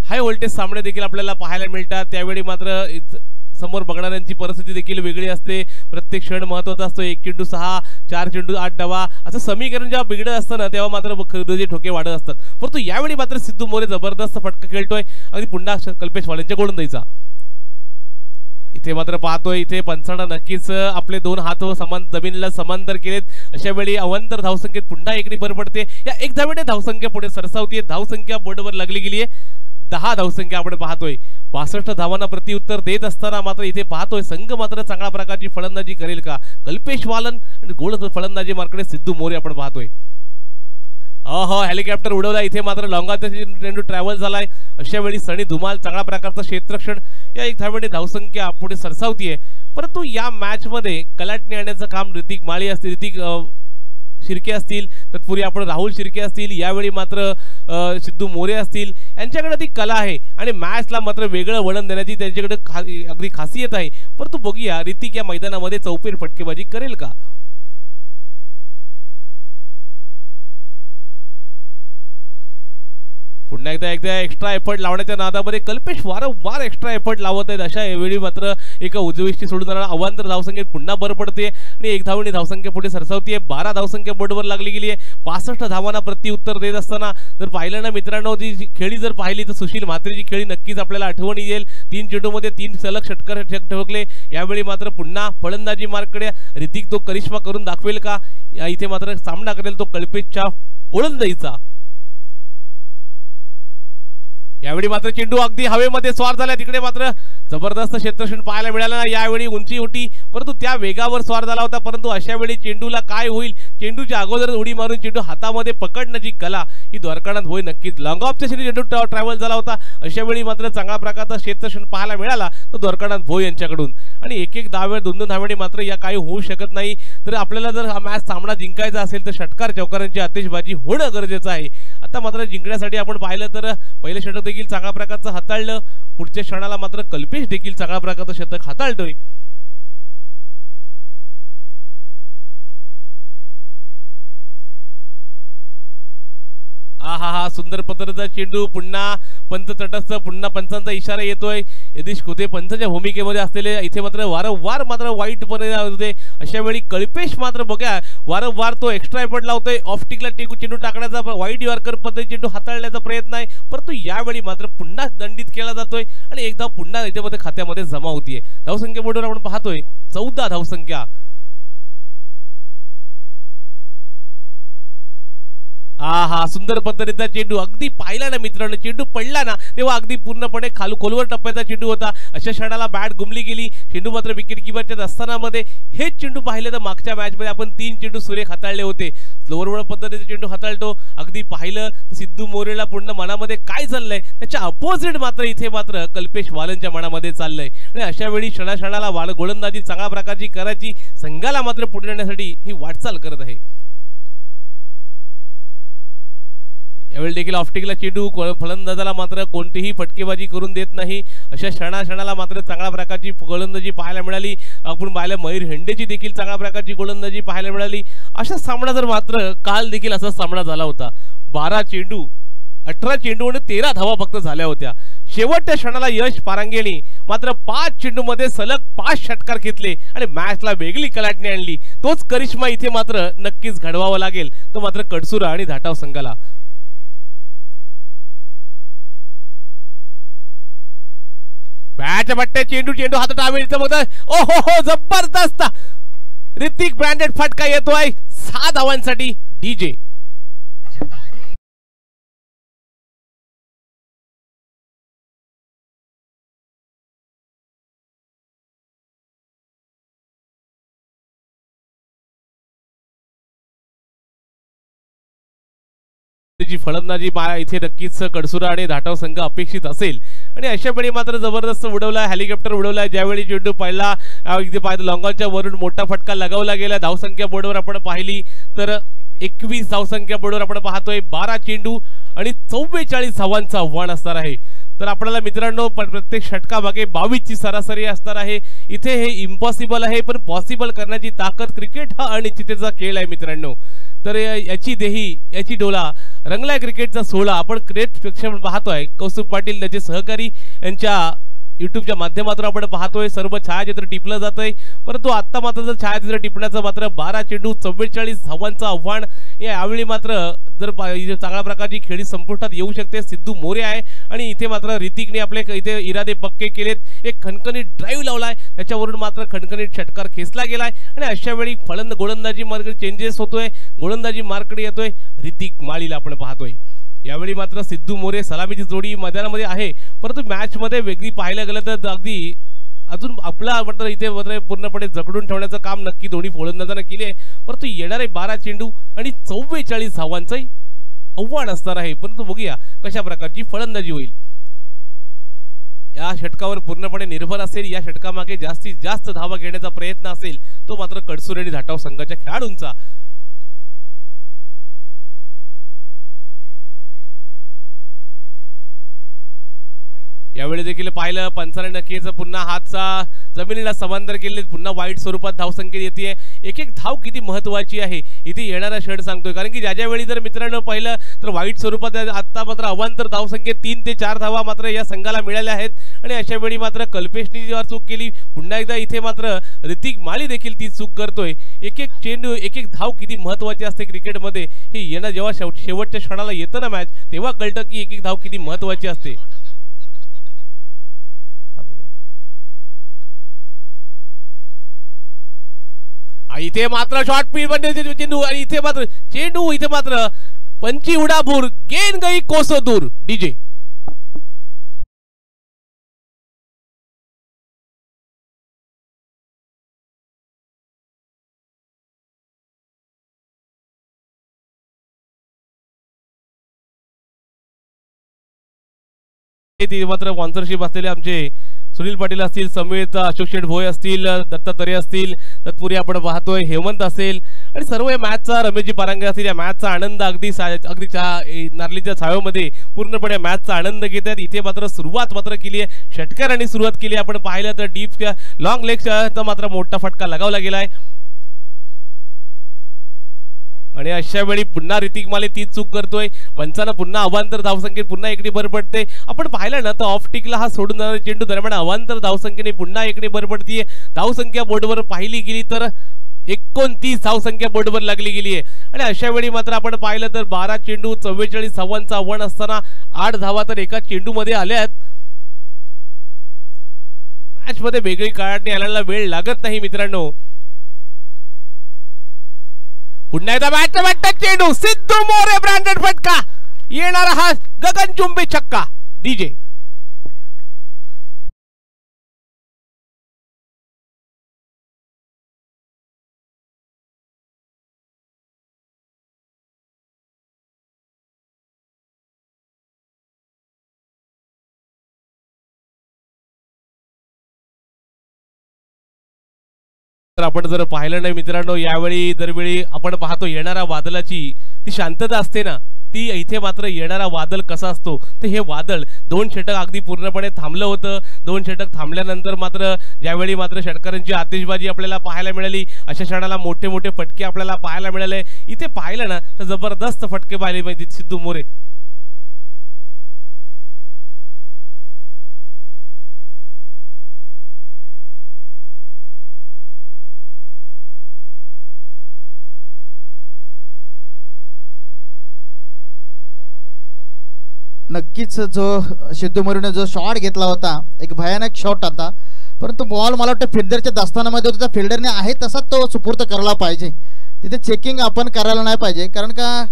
हाय व्होल्टेज सामने देखील आपल्याला पाहायला मिळतात. त्यावेळी मात्र समोर बघणाऱ्यांची परिस्थिती देखील वेगळी असते. प्रत्येक क्षण महत्त्वाचा असतो. 1 चेंडू 6, 4 चेंडू 8 डावा असं समीकरण जेव्हा बिघडत असतं ना, तेव्हा मात्र ठोके वाढत असतात. परंतु यावेळी मात्र सिद्धू मोरे जबरदस्त फटका खेळतोय आणि पुन्हा कल्पेश वालेंच्या गोलंदाजीचा. इथे मात्र पाहतोय, इथे पंचांना नक्कीच आपले 2 हात समान जमिनीला समांतर केलेत. अशा वेळी अवांतर धावसंख्येत पुन्हा एकने भर पडते. या 1 धावेने धावसंख्या पुढे सरसावतीये. धावसंख्या बोर्डवर लागली गेली आहे. 10 धावसंख्या आपण पाहतोय. 62 धावांना प्रत्युत्तर देत असताना मात्र इथे पाहतोय संघ मात्र चांगल्या प्रकारची फलंदाजी करेल का. कल्पेश वालन आणि गोलंदाज फलंदाजी मार्कडे सिद्धू मोरे आपण पाहतोय. हेलिकॉप्टर उडवला. इथे मात्र लॉंगाचा चेंडू ट्रॅव्हल झालाय. अशा वेळी सनी धुमाल चांगल्या प्रकारचं क्षेत्ररक्षण. या 1 धावेने धावसंख्या पुढे सरसावतीये. परंतु या मॅच मध्ये कलाटणी आणण्याचं काम ऋतिक माळी असतील, ऋतिक शिर्के असतील, तत्पूर्वी आपण राहुल शिर्के असतील, यावेळी मात्र सिद्धू मोरे असतील. यांच्याकडे ती कला आहे आणि मॅचला मात्र वेगळं वळण देण्याची त्यांच्याकडे अगदी खासियत आहे. परंतु बघूया ऋतिक या मैदानामध्ये चौफेर फटकेबाजी करेल का. पुन्हा एकदा एक्स्ट्रा एफर्ट लावण्याच्या नादामध्ये कल्पेश वारंवार एक्स्ट्रा एफर्ट लावत आहेत. अशा वेळी मात्र एका उजवीष्टी सोडून जाणारा अवांतर धावसंख्येत पुन्हा भर पडते आणि 1 धावेने धावसंख्या पुढे सरसावतीये. 12 धावसंख्या बोर्डवर लागली गेली आहे. 65 धावांना प्रत्युत्तर देत असताना जर पाहिलं ना मित्रांनो, ती खेळी जर पाहिली तर सुशील म्हात्रेची खेळी नक्कीच आपल्याला आठवण येईल. 3 चेंडूमध्ये 3 सलग षटकार ठोकले. यावेळी मात्र पुन्हा फलंदाजी मार्कडे ऋतिक तो करिश्मा करून दाखवेल का. इथे मात्र सामना करेल तो कल्पेशच्या गोलंदाजीचा. यावेळी मात्र चेंडू अगदी हवेमध्ये स्वार झाला. तिकडे मात्र जबरदस्त क्षेत्ररक्षण पाहायला मिळालं. यावेळी उंची होती, परंतु त्या वेगावर स्वार झाला होता. परंतु अशा वेळी चेंडूला काय होईल, चेंडूच्या अगोदर उडी मारून चेंडू हातामध्ये पकडण्याची कला ही द्वारकानाथ होय नक्कीच. लॉंग ऑफच्या चेंडू ट्रॅव्हल झाला होता. अशा वेळी मात्र चांगल्या प्रकारचा क्षेत्ररक्षण पाहायला मिळाला तो द्वारकानाथ भोय यांच्याकडून. आणि 1-1 धावे 2-2 धावेने मात्र या काही होऊ शकत नाही. तर आपल्याला जर हा मॅच सामना जिंकायचा असेल तर षटकार चौकारांची आतिषबाजी होणं गरजेचं आहे. आता मात्र जिंकण्यासाठी आपण पाहिलं तर पहिले षटक देखील चांगल्या प्रकारचं हाताळलं. पुढच्या क्षणाला मात्र कल्पेश देखील चांगल्या प्रकारचं शतक हाताळतोय. हा सुंदर पद्धतीचा चेंडू. पुन्हा पंच तटस्थ, पुन्हा पंचांचा इशारा येतोय. यदीश खोते पंचांच्या भूमिकेमध्ये असलेले इथे मात्र वारंवार मात्र वाईट परिणाम होते. अशा वेळी कल्पेश मात्र बघा वारंवार तो एक्स्ट्रा एफर्ट लावतोय. ऑफटिकला चेंडू टाकण्याचा वाईट यॉर्कर पद्धती चेंडू हाताळण्याचा प्रयत्न आहे. परंतु यावेळी मात्र पुन्हा दंडित केला जातोय आणि एकदा पुन्हा याच्यामध्ये खात्यामध्ये जमा होतीये. धावसंख्या बोर्डवर आपण पाहतोय 14 धावसंख्या. सुंदर पद्धतीचा चेंडू. अगदी पाहिला ना मित्रांनो, चेंडू पडला ना तेव्हा अगदी पूर्णपणे खोलवर टप्प्याचा चेंडू होता. अशा क्षणाला बॅट गुमली गेली. चेंडू मात्र विकेट किपरच्या असतानामध्ये हेच चेंडू पाहिले तर मागच्या मॅच मध्ये आपण 3 चेंडू सुरेख हाताळले होते. स्लोअर पद्धतीचा चेंडू हाताळतो. अगदी पाहिलं तर सिद्धू मोरेला पूर्ण मनामध्ये काय चाललंय त्याच्या अपोजिट मात्र इथे मात्र कल्पेश वालनच्या मनामध्ये चाललंय. आणि अशा वेळी क्षणाक्षणाला गोलंदाजी चांगल्या प्रकारची करायची, संघाला मात्र पुढे नेण्यासाठी ही वाटचाल करत आहे. यावेळी देखील ऑफटिकला चेंडू फलंदाजाला मात्र कोणतीही फटकेबाजी करून देत नाही. अशा क्षणाला मात्र चांगल्या प्रकारची गोलंदाजी पाहायला मिळाली. आपण पाहिलं मयूर हेंडेची देखील चांगल्या प्रकारची गोलंदाजी पाहायला मिळाली. अशा सामना जर मात्र काल देखील असा सामना झाला होता. 12 चेंडू 18 चेंडू आणि 13 धावा फक्त झाल्या होत्या. शेवटच्या क्षणाला यश पारांगेणी मात्र 5 चेंडूमध्ये सलग 5 षटकार घेतले आणि मॅचला वेगळी कलाटणी आणली. तोच करिश्मा इथे मात्र नक्कीच घडवावा लागेल, तो मात्र कडसुरा आणि धाटाव संघाला. बॅट बट्टे चेंडू हातात आवेल इथं बघा. ओ हो जबरदस्त ऋतिक ब्रँडेड फटका येतोय 6 धावांसाठी डीजे. जी फलंदाजी इथे नक्कीच कडसुरा आणि धाटाव संघ अपेक्षित असेल आणि अशा वेळी मात्र जबरदस्त उडवला, हेलिकॉप्टर उडवला. ज्यावेळी चेंडू पहिला लॉंगॉनच्या वरून मोठा फटका लगावला गेला. धावसंख्या बोर्डवर आपण पाहिली तर 21 धावसंख्या बोर्डवर आपण पाहतोय. 12 चेंडू आणि 44 धावांचं आव्हान असणार आहे. तर आपल्याला मित्रांनो प्रत्येक षटकामागे 22 ची सरासरी असणार आहे. इथे हे इम्पॉसिबल आहे, पण पॉसिबल करण्याची ताकद क्रिकेट हा अनिश्चिततेचा खेळ आहे मित्रांनो. तर याची देही याची डोला रंगलाय क्रिकेटचा सोहळा आपण क्रिकेट प्रेक्षक पाहतोय. कौस्तुभ पाटील त्याचे सहकारी यांच्या युट्यूबच्या माध्यमातून आपण पाहतोय. सर्व छायाचित्र टिपलं जात आहे, परंतु आता मात्र जर छायाचित्र टिपण्याचं मात्र 12 चेंडू 44 धावांचं आव्हान. यावेळी मात्र जर चांगल्या प्रकारची खेळी संपुष्टात येऊ शकते. सिद्धू मोरे आहे आणि इथे मात्र ऋतिकने आपले इथे इरादे पक्के केलेत. एक खणखणीत ड्राईव्ह लावलाय, त्याच्यावरून मात्र खणखणीत षटकार खेचला गेलाय आणि अशा वेळी गोलंदाजी मार्ग चेंजेस होतोय. गोलंदाजी मार्कडे येतोय ऋतिक माळीला आपण पाहतोय. यावेळी मात्र सिद्धू मोरे सलामीची जोडी मैदानामध्ये आहे, परंतु मॅच मध्ये वेगळी पाहायला गेलं तर अगदी अजून आपला मात्र इथे मात्र पूर्णपणे जकडून ठेवण्याचं काम नक्की दोन्ही फलंदाजांना केले आहे. परंतु येणारे 12 चेंडू आणि 44 धावांचं आव्हान असणार आहे. परंतु बघूया कशा प्रकारची फलंदाजी होईल. या षटकावर पूर्णपणे निर्भर असेल. या षटकामागे जास्तीत जास्त धावा घेण्याचा प्रयत्न असेल तो मात्र कडसुरे आणि धाटाव संघाच्या खेळाडूंचा. यावेळी देखील पाहिलं पंचाने नक्कीच पुन्हा हातचा जमिनीला समांतर केले. पुन्हा वाईट स्वरूपात धावसंख्या येते. एक एक धाव किती महत्वाची आहे इथे येणारा षट सांगतोय. कारण की ज्या वेळी जर मित्रांनो पाहिलं तर वाईट स्वरूपात आता मात्र अवांतर धावसंख्येत 3 ते 4 धावा मात्र या संघाला मिळाल्या आहेत. आणि अशा वेळी मात्र कल्पेशनी जेव्हा चूक केली, पुन्हा एकदा इथे मात्र ऋतिक माळी देखील ती चूक करतोय. एक एक चेंडू एक एक धाव किती महत्वाची असते क्रिकेटमध्ये हे येणं जेव्हा शेवटच्या क्षणाला येतं ना मॅच, तेव्हा कळतं की एक एक धाव किती महत्वाची असते. इथे मात्र शॉर्ट पीच मध्ये चेंडू आणि इथे मात्र चेंडू इथे मात्र पंची उडाभूर गेंद गई कोसो दूर डीजे. मात्र स्पॉन्सरशिप असलेले आमचे सुनील पाटील असतील, समेत अशोक शेठ भोय असतील, दत्तात्रय असतील, तत्पुरी आपण पाहतोय हेमंत असेल आणि सर्व या मॅचचा रमेशजी पारांगे असतील. या मॅचचा आनंद अगदी नार्लीच्या छाव्यामध्ये पूर्णपणे मॅचचा आनंद घेत आहेत. इथे मात्र सुरुवात मात्र केली आहे, षटकारांनी सुरुवात केली. आपण पाहिलं तर डीप लॉंग लेगचा मात्र मोठा फटका लगावला गेलाय आणि अशा वेळी पुन्हा ऋतिक माले तीच चूक करतोय. पंचांना पुन्हा अवांतर धावसंख्येत पुन्हा एकडी भर पडते. आपण पाहिलं ना तर ऑफ टिकला हा सोडून जाणारा चेंडू दरम्यान अवांतर धावसंख्येने पुन्हा एकडी भर पडतीये. धावसंख्या बोर्डवर पाहिली गेली तर 29 धावसंख्या बोर्डवर लागली गेली आहे. आणि अशा वेळी मात्र आपण पाहिलं तर 12 चेंडू 44 धावांचं आव्हान असताना 8 धावा तर एका चेंडू मध्ये आल्यात. मॅच मध्ये वेगळी काढणी आणायला वेळ लागत नाही मित्रांनो. पुन्हा एकदा बॅटचा चेंडू सिद्धू मोरे ब्रँडेड फटका येणारा हा गगनचुंबी छक्का डीजे. आपण जर पाहिलं नाही मित्रांनो, यावेळी दरवेळी आपण पाहतो येणारा वादळाची ती शांतता असते ना, ती इथे मात्र येणारा वादळ कसा असतो तर हे वादळ 2 षटक अगदी पूर्णपणे थांबलं होतं. 2 षटक थांबल्यानंतर मात्र ज्यावेळी मात्र षटकारांची आतिषबाजी आपल्याला पाहायला मिळाली, अशा क्षणाला मोठे मोठे फटके आपल्याला पाहायला मिळाले. इथे पाहिलं ना तर जबरदस्त फटके पाहिले पाहिजे सिद्धू मोरे. नक्कीच जो सिद्धू मोरेने जो शॉट घेतला होता एक भयानक शॉट होता, परंतु बॉल मला वाटतं फिल्डरच्या दास्तानामध्ये होता. फिल्डरने आहे तसा तो सुपूर्द करायला पाहिजे. तिथे चेकिंग आपण करायला नाही पाहिजे, कारण का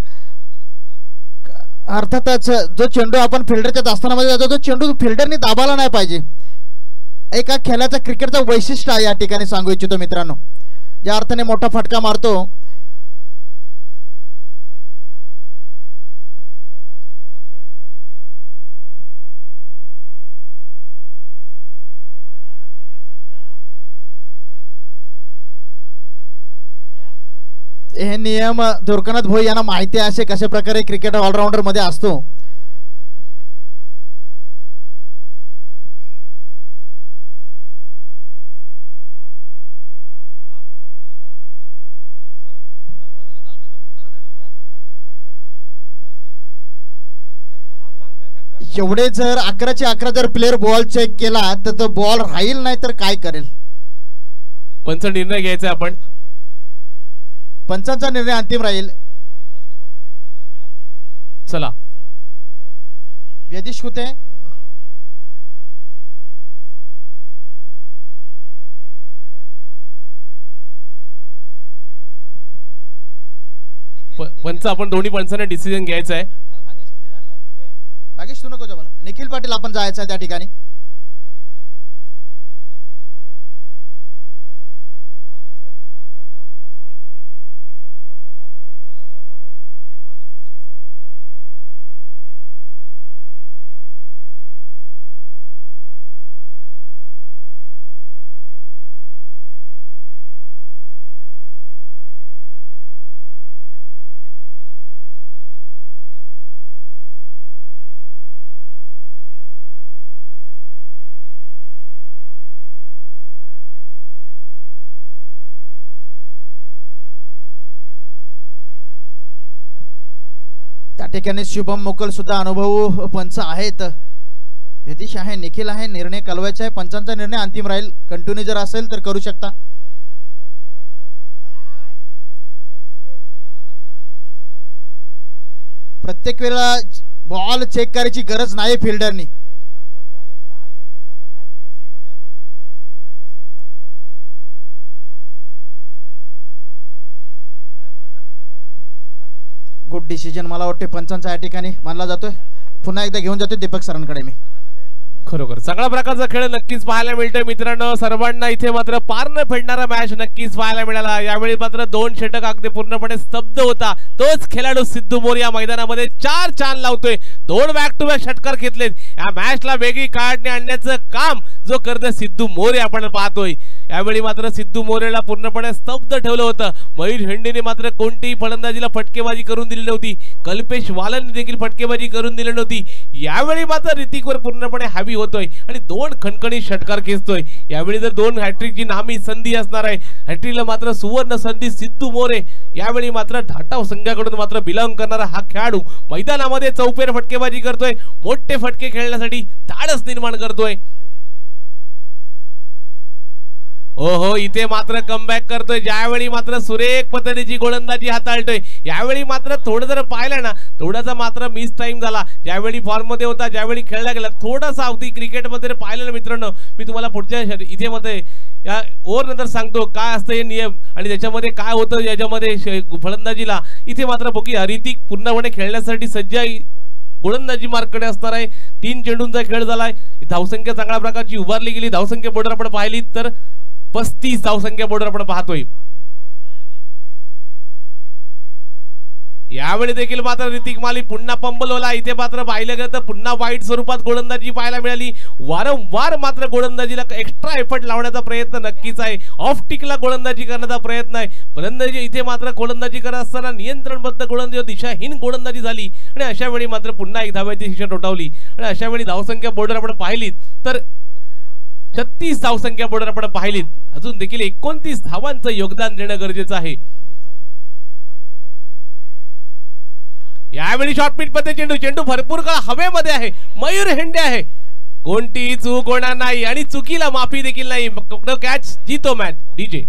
अर्थातच जो चेंडू आपण फिल्डरच्या दास्तानामध्ये जातो तो चेंडू फिल्डरने दाबायला नाही पाहिजे. एका खेळाचा क्रिकेटचं वैशिष्ट्य आहे या ठिकाणी सांगू इच्छितो मित्रांनो. ज्या अर्थाने मोठा फटका मारतो हे नियम दुर्गनाथ भोई यांना माहिती आहे कशा प्रकारे क्रिकेट ऑलराऊंडर मध्ये असतो. एवढे जर 11चे 11 जर प्लेयर बॉल चेक केला तर तो बॉल राहील नाही तर काय करेल. पंच निर्णय घ्यायचा आपण. पंचांचा निर्णय अंतिम राहील. चला वेदिश कुते पंच आपण दोन्ही पंचांना डिसिजन घ्यायचा आहे. भागेश तू नको जाऊ. निखिल पाटील आपण जायचं आहे त्या ठिकाणी. त्या ठिकाणी शुभम मोकल सुद्धा अनुभव पंच आहेत. वेदिश आहे, निखिल आहे. निर्णय कळवायचा आहे. पंचांचा निर्णय अंतिम राहील. कंटिन्यू जर असेल तर करू शकता. प्रत्येक वेळेला बॉल चेक करायची गरज नाही फिल्डरनी. गुड डिसिजन मला वाटते पंचांचा या ठिकाणी मानला जातोय. पुन्हा एकदा घेऊन जातोय दीपक सरांकडे मी. खरोखर चांगला प्रकारचा खेळ नक्कीच पाहायला मिळतोय मित्रांनो. सर्वांना इथे मात्र पार न फेडणारा मॅच नक्कीच पाहायला मिळाला. यावेळी मात्र 2 षटक अगदी पूर्णपणे स्तब्ध होता. तोच खेळाडू सिद्धू मोरे या मैदानामध्ये 4 चान लावतोय. 2 बॅक टू बॅक षटकार घेतलेत. या मॅचला वेगळी काढणे आणण्याचं काम जो करतोय सिद्धू मोरे आपण पाहतोय. यावेळी मात्र सिद्धू मोरेला पूर्णपणे स्तब्ध ठेवलं होतं. मयूर हेंडेने मात्र कोणतीही फलंदाजीला फटकेबाजी करून दिली नव्हती. कल्पेश वालनने देखील फटकेबाजी करून दिली नव्हती. यावेळी मात्र ऋतिकवर पूर्णपणे हावी होतोय आणि 2 खणखणी षटकार खेचतोय. यावेळी जर 2 हॅट्रिकची नामी संधी असणार आहे. हॅट्रिकला मात्र सुवर्ण संधी सिद्धू मोरे. यावेळी मात्र ढाटाव संघाकडून मात्र बिलॉंग करणारा हा खेळाडू मैदानामध्ये चौफेर फटकेबाजी करतोय. मोठे फटके खेळण्यासाठी धाडस निर्माण करतोय. ओहो इथे मात्र कमबॅक करतोय. ज्यावेळी मात्र सुरेख पद्धतीची गोलंदाजी हाताळतोय. यावेळी मात्र थोडं जर पाहिलं ना थोडासा मात्र मिस टाइम झाला. ज्यावेळी फॉर्म मध्ये होता ज्यावेळी खेळला गेला थोडासा अवधी क्रिकेट मध्ये पाहिलं ना मित्रांनो. मी तुम्हाला पुढच्या इथे मध्ये या ओव्हर नंतर सांगतो काय असतं हे नियम आणि त्याच्यामध्ये काय होतं याच्यामध्ये फलंदाजीला. इथे मात्र बघूया ऋतिक पूर्णपणे खेळण्यासाठी सज्ज आहे. गोलंदाजी मार्ककडे असणार आहे. 3 चेंडूंचा खेळ झालाय. धावसंख्या चांगल्या प्रकारची उभारली गेली. धावसंख्या बोर्डर आपण पाहिली तर 35 धावसंख्या बोर्डर आपण पाहतोय. यावेळी देखील मात्र ऋतिक माली पुन्हा पंबलवला. इथे मात्र पाहिलं गेलं तर पुन्हा वाईट स्वरूपात गोलंदाजी पाहायला मिळाली. वारंवार मात्र गोलंदाजीला एक्स्ट्रा एफर्ट लावण्याचा प्रयत्न नक्कीच आहे. ऑफ टिकला गोलंदाजी करण्याचा प्रयत्न आहे. फलंदाजी इथे मात्र गोलंदाजी करत असताना नियंत्रणबद्ध गोलंदाजी दिशाहीन गोलंदाजी झाली आणि अशा वेळी मात्र पुन्हा एक धाव्याची शिक्षा टोठावली आणि अशा वेळी धावसंख्या बोर्डर आपण पाहिलीत तर 36 धावसंख्या बोर्डर आपण पाहिलीत. अजून देखील 29 धावांचं योगदान देणं गरजेचं आहे. यावेळी शॉर्ट पिच मध्ये चेंडू भरपूर काळ हवेमध्ये आहे. मयूर हेंडे आहे. कोणतीही चूक होणार नाही आणि चुकीला माफी देखील नाही. कॅच जीतो मॅच डीजे.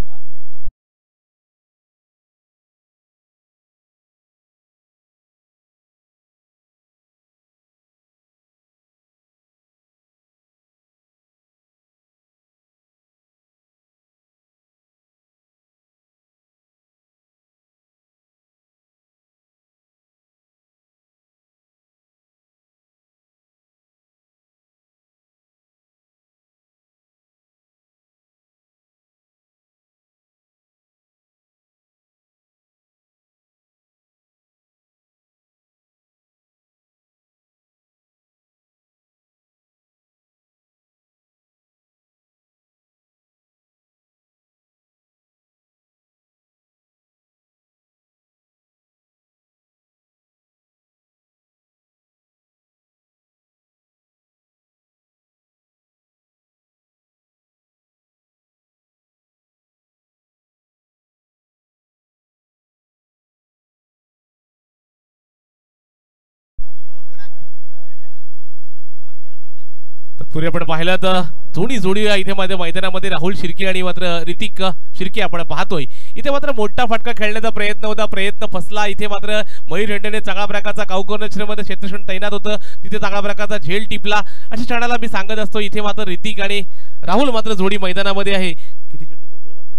तत्पूर्वी आपण पाहिलं तर दोन्ही जोडी इथे मध्ये मैदानामध्ये राहुल शिर्के आणि मात्र ऋतिक शिर्के आपण पाहतोय. इथे मात्र मोठा फटका खेळण्याचा प्रयत्न होता, प्रयत्न फसला. इथे मात्र मयूर हेंडेने चांगल्या प्रकारचा काउकर्नमध्ये क्षेत्रक्षण तैनात होतं, तिथे चांगल्या प्रकारचा झेल टिपला. अशा क्षणाला मी सांगत असतो इथे मात्र ऋतिक आणि राहुल मात्र जोडी मैदानामध्ये आहे. किती चेंडूचा खेळ बाकी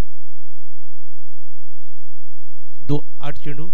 आहे? 8 चेंडू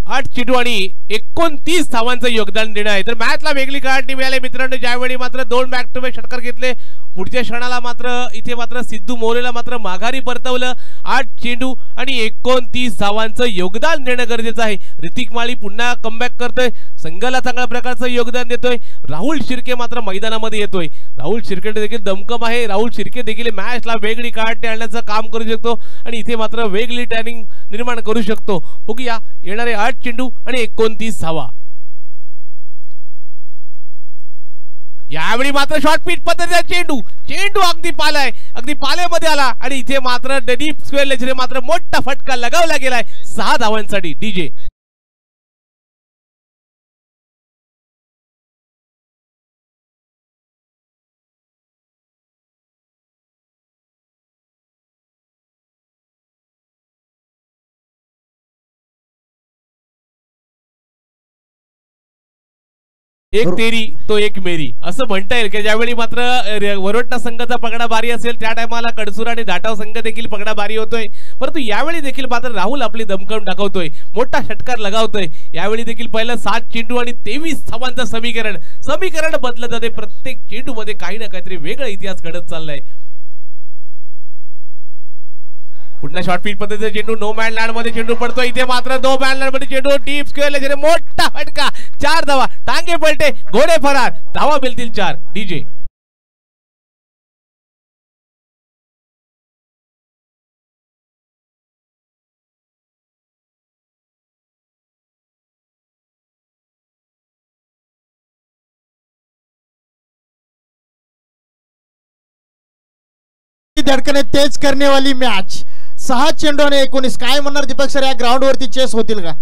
8 चेंडू आणि 29 धावांचं योगदान देणं आहे. तर मॅचला वेगळी काढणी मिळाली मित्रांनो, ज्यावेळी मात्र 2 बॅक टू बॅक षटकार घेतले. पुढच्या क्षणाला मात्र इथे मात्र सिद्धू मोरेला मात्र माघारी परतवलं. 8 चेंडू आणि 29 धावांचं योगदान देणं गरजेचं आहे. ऋतिक माळी पुन्हा कमबॅक करतोय, संघाला चांगल्या प्रकारचं योगदान देतोय. राहुल शिर्के मात्र मैदानामध्ये येतोय. राहुल शिर्के देखील दमकम आहे. राहुल शिर्के देखील मॅचला वेगळी काढणी आणण्याचं काम करू शकतो आणि इथे मात्र वेगळी टॅनिंग निर्माण करू शकतो. बघूया येणारे 8 चेंडू आणि 29 धावा. यावेळी मात्र शॉर्ट पिच पद्धतीचा चेंडू अगदी पाल्यामध्ये आला आणि इथे मात्र डीप स्क्वेअर लेजरे मात्र मोठा फटका लगावला गेलाय 6 धावांसाठी. डीजे एक तेरी तो एक मेरी असं म्हणता येईल की ज्यावेळी मात्र वरोटना संघाचा पगडा बारी असेल त्या टायमाला कडसूर आणि धाटाव संघ देखील पगडा बारी होतोय. परंतु यावेळी देखील मात्र राहुल आपली दमकम दाखवतोय, मोठा षटकार लगावतोय. यावेळी देखील पहिलं 7 चेंडू आणि 23 धावांचं समीकरण बदलत जाते. प्रत्येक चेंडू मध्ये काही ना काहीतरी वेगळा इतिहास घडत चाललाय. पुन्हा शॉर्ट पिच पद्धतीचा चेंडू नो मॅन लँड मध्ये चेंडू पडतो. इथे मात्र नो मॅन लँड मध्ये चेंडू डीप स्क्वेअर लेजरे मोठा फटका. 4 धावा, टांगे पलटे, घोडे फरार. धावा मिळतील 4. डीजे धडकने तेज करने वाली मॅच. 6 चेंडू आणि 19. काय म्हणणार दीपक सर, या ग्राउंड वरती चेस होतील का?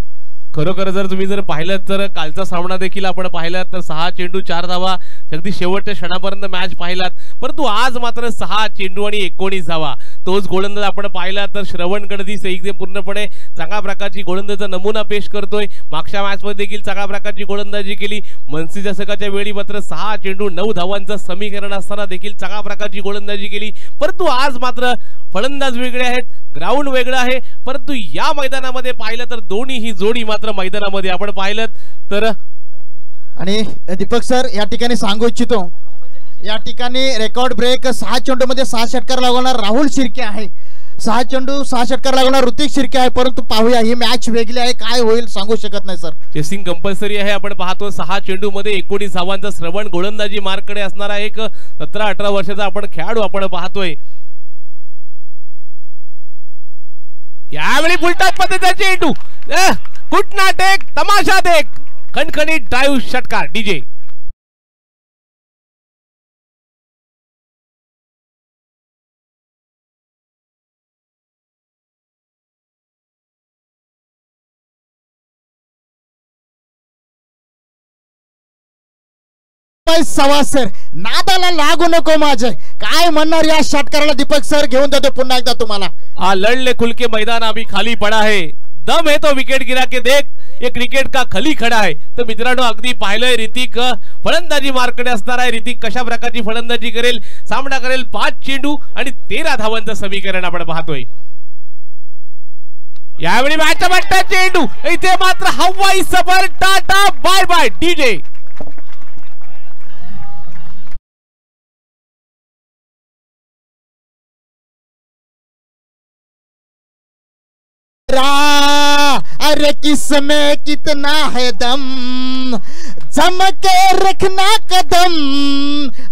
खरोखर जर तुम्ही पाहिलं तर कालचा सामना देखील आपण पाहिला तर 6 चेंडू 4 धावा अगदी शेवटच्या क्षणापर्यंत मॅच पाहिलात. परंतु आज मात्र 6 चेंडू आणि 19 धावा. तोच गोलंदाज आपण पाहिला तर श्रवण गडदीस एकदम पूर्णपणे चांगल्या प्रकारची गोलंदाजीचा नमुना पेश करतोय. मागच्या मॅच मध्ये देखील चांगल्या प्रकारची गोलंदाजी केली. मनसी दशकाच्या वेळी मात्र 6 चेंडू 9 धावांचं समीकरण असताना देखील चांगल्या प्रकारची गोलंदाजी केली. परंतु आज मात्र फलंदाज वेगळे आहेत, ग्राउंड वेगळं आहे. परंतु या मैदानामध्ये पाहिलं तर दोन्ही ही जोडी मात्र मैदानामध्ये आपण पाहिलं तर. आणि दीपक सर या ठिकाणी सांगू इच्छितो, या ठिकाणी रेकॉर्ड ब्रेक 6 चेंडू मध्ये 6 षटकार लागवणार राहुल शिर्के आहे, 6 चेंडू 6 षटकार लागवणार ऋतिक शिर्के आहे. परंतु पाहूया ही मॅच वेगळी आहे, काय होईल सांगू शकत नाही सर. चेसिंग कंपल्सरी आहे. आपण पाहतो 6 चेंडू मध्ये 19 धावांचा श्रवण गोलंदाजी मार्ककडे असणारा एक 17-18 वर्षाचा आपण खेळाडू आपण पाहतोय. यावेळी उलटा पद्धतीचा चेंडू, कुठना टेक तमाशा देख, खणखणीत ड्राईव्ह षटकार. डीजे सवा सर, नादाला लागू नको माझे. काय म्हणणार या षटकाराला दीपक सर, घेऊन जातो पुन्हा एकदा तुम्हाला. आ लड़ले खुल के मैदान अभी खाली पड़ा है, दम है तो विकेट गिरा के देख, एक क्रिकेट का खली खडा आहे. तर मित्रांनो अगदी पाहिलंय ऋतिक फलंदाजी मार्ककडे असणार आहे. ऋतिक कशा प्रकारची फलंदाजी करेल, सामना करेल. 5 चेंडू आणि 13 धावांचं समीकरण आपण पाहतोय. यावेळी मॅचचा बट्टा चेंडू, इथे मात्र हवाई सफर, टाटा बाय बाय. डीजे अरे किसमें कितना है दम, जम के रखना कदम.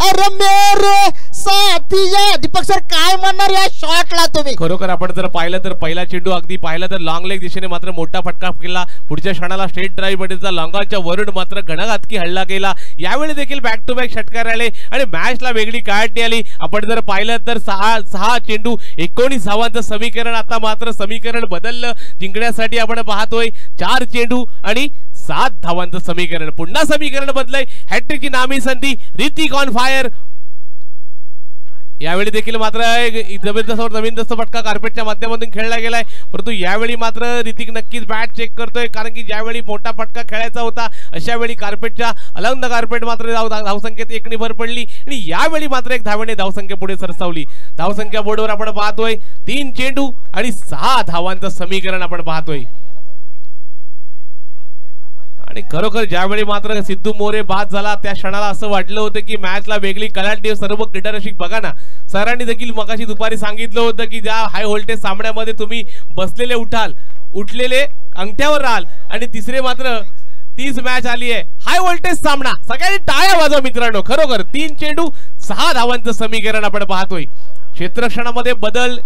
अरे मेरे साथिया. दीपक सर काय म्हणणार या शॉटला तुम्ही? खरोखर आपण जर पाहिलं तर पहिला चेंडू अगदी पाहिलं तर लॉंग लेग दिशेने मात्र मोठा फटका केला. पुढच्या क्षणाला स्ट्रेट ड्राईव्ह मध्ये लॉंगाच्या वरून मात्र घणाघातकी हल्ला केला. यावेळी देखील बॅक टू बॅक षटकार आले आणि मॅचला वेगळी काढणी आली. आपण जर पाहिलं तर 6 चेंडू 19 धावांचं समीकरण आता मात्र समीकरण बदललं. जिंकण्यासाठी आपण पाहतोय 4 चेंडू आणि 7 धावांचं समीकरण. पुन्हा समीकरण बदलय. हॅट्रिकची नामी संधी. Hrithik on fire. यावेळी देखील मात्र जबरदस्त जबरदस्त फटका कार्पेटच्या माध्यमातून खेळला गेलाय. परंतु यावेळी मात्र ऋतिक नक्कीच बॅट चेक करतोय, कारण की ज्यावेळी मोठा फटका खेळायचा होता अशा वेळी कार्पेटच्या अलंग कार्पेट मात्र धावसंख्येत 1 ने भर पडली आणि यावेळी मात्र 1 धावेने धावसंख्या पुढे सरसावली. धावसंख्या बोर्डवर आपण पाहतोय 3 चेंडू आणि 6 धावांचं समीकरण आपण पाहतोय. आणि खरोखर ज्यावेळी मात्र सिद्धू मोरे बाद झाला त्या क्षणाला असं वाटलं होतं की मॅचला वेगळी कलाटणी. सर्व क्रीडारसिक बघा ना, सरांनी देखील मगाशी दुपारी सांगितलं होतं की ज्या हाय व्होल्टेज सामन्यामध्ये तुम्ही बसलेले उठाल, उठलेले अंगठ्यावर राहाल आणि तिसरे मात्र 30 मॅच आली आहे हाय व्होल्टेज सामना. सगळ्यांनी टाळ्या वाजवा मित्रांनो. खरोखर 3 चेंडू 6 धावांचं समीकरण आपण पाहतोय. क्षेत्ररक्षणामध्ये बदल.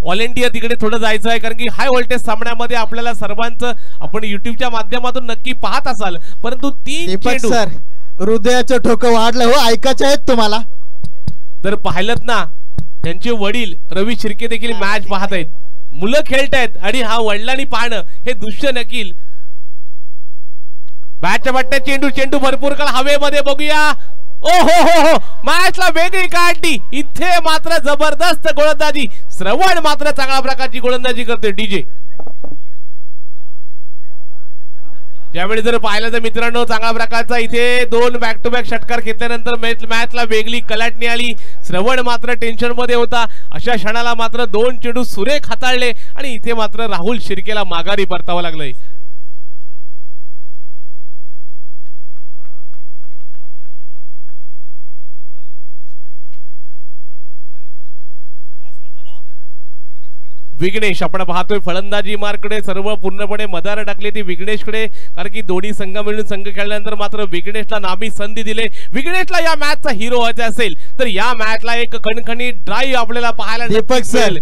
व्हॉलेंटियर तिकडे थोडं जायचं आहे, कारण की हाय व्होल्टेज सामन्यामध्ये आपल्याला सर्वांचं आपण युट्यूबच्या माध्यमातून नक्की पाहत असाल, परंतु 3 चेंडू. सर हृदयाचं ठोकं वाढलं हो, ऐकायचं आहेत तुम्हाला? तर पाहिलं ना, त्यांचे वडील रवी शिर्के देखील मॅच पाहत आहेत, मुलं खेळतायत आणि हा वडिलांनी पाहणं हे दृश्य नक्कील. बॅटच्या बॅटच्या चेंडू चेंडू भरपूर काळ हवेमध्ये. बघूया. ओ हो मॅचला वेगळी काढली. इथे मात्र जबरदस्त गोलंदाजी. श्रवण मात्र चांगल्या प्रकारची गोलंदाजी करते. डीजे ज्यावेळी जर पाहिलं तर मित्रांनो चांगल्या प्रकारचा इथे 2 बॅक टू बॅक षटकार घेतल्यानंतर मॅचला वेगळी कलाटणी आली. श्रवण मात्र टेन्शन मध्ये होता. अशा क्षणाला मात्र 2 चेंडू सुरेख हाताळले आणि इथे मात्र राहुल शिर्केला माघारी परतावं लागलंय. विघ्नेश आपण पाहतोय फलंदाजी मार्कडे सर्व पूर्णपणे मदार टाकले ती विघ्नेशकडे, कारण की दोन्ही संघ मिळून संघ खेळल्यानंतर मात्र विघ्नेशला नामी संधी दिले. विघ्नेशला या मॅचचा हिरो व्हायचा असेल तर या मॅचला एक खणखणी ड्राईव्ह आपल्याला पाहायला. दीपक सर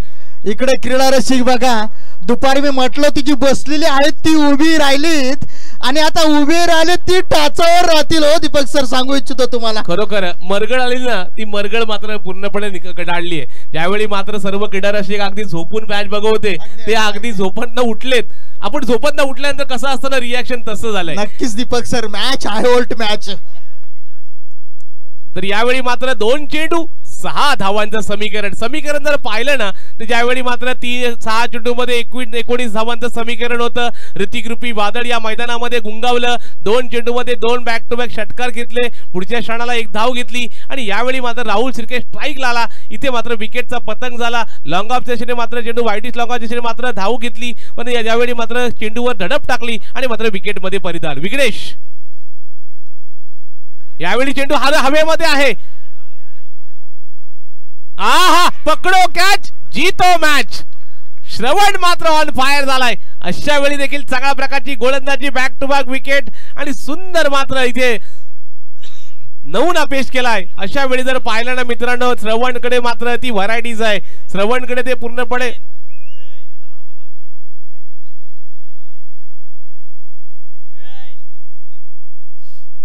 इकडे क्रीडा रसिक बघा, दुपारी मी म्हटलं होती जी बसलेली आहेत ती उभी राहिलीत आणि आता उभे राहिले ती टाचावर राहतील हो. दीपक सर सांगू इच्छितो तुम्हाला, खरोखर मरगळ आली ना, ती मरगळ मात्र पूर्णपणे डाळली आहे. ज्यावेळी मात्र सर्व क्रीडा रसिक अगदी झोपून मॅच बघवते ते अगदी झोपत न उठलेत. आपण झोपत न उठल्यानंतर कसं असतं ना रिॲक्शन, तसं झालंय. नक्कीच दीपक सर, मॅच हाय व्होल्ट मॅच. तर यावेळी मात्र 2 चेंडू 6 धावांचं समीकरण जर पाहिलं ना तर ज्यावेळी मात्र 6 चेंडू मध्ये 19 धावांचं समीकरण होतं. ऋतिक रूपी वादळ या मैदानामध्ये गुंगावलं. 2 चेंडू मध्ये 2 बॅक टू बॅक षटकार घेतले. पुढच्या क्षणाला 1 धाव घेतली आणि यावेळी मात्र राहुल शिर्के स्ट्राईक आला. इथे मात्र विकेटचा पतंग झाला. लॉंग ऑफ दिशेने मात्र चेंडू वाईटिश लॉंग ऑफ दिशेने मात्र धाव घेतली पण यावेळी मात्र चेंडूवर धडक टाकली आणि मात्र विकेट मध्ये परिधान. विघ्नेश यावेळी चेंडू हवेमध्ये आहे. आहा पकडो कॅच, जीतो मॅच. श्रवण मात्र ऑन फायर झालाय. अशा वेळी देखील चांगल्या प्रकारची गोलंदाजी, बॅक टू बॅक विकेट आणि सुंदर मात्र इथे नमुना पेश केलाय. अशा वेळी जर पाहिलं ना मित्रांनो, श्रवणकडे मात्र ती व्हरायटीज आहे. श्रवणकडे ते पूर्णपणे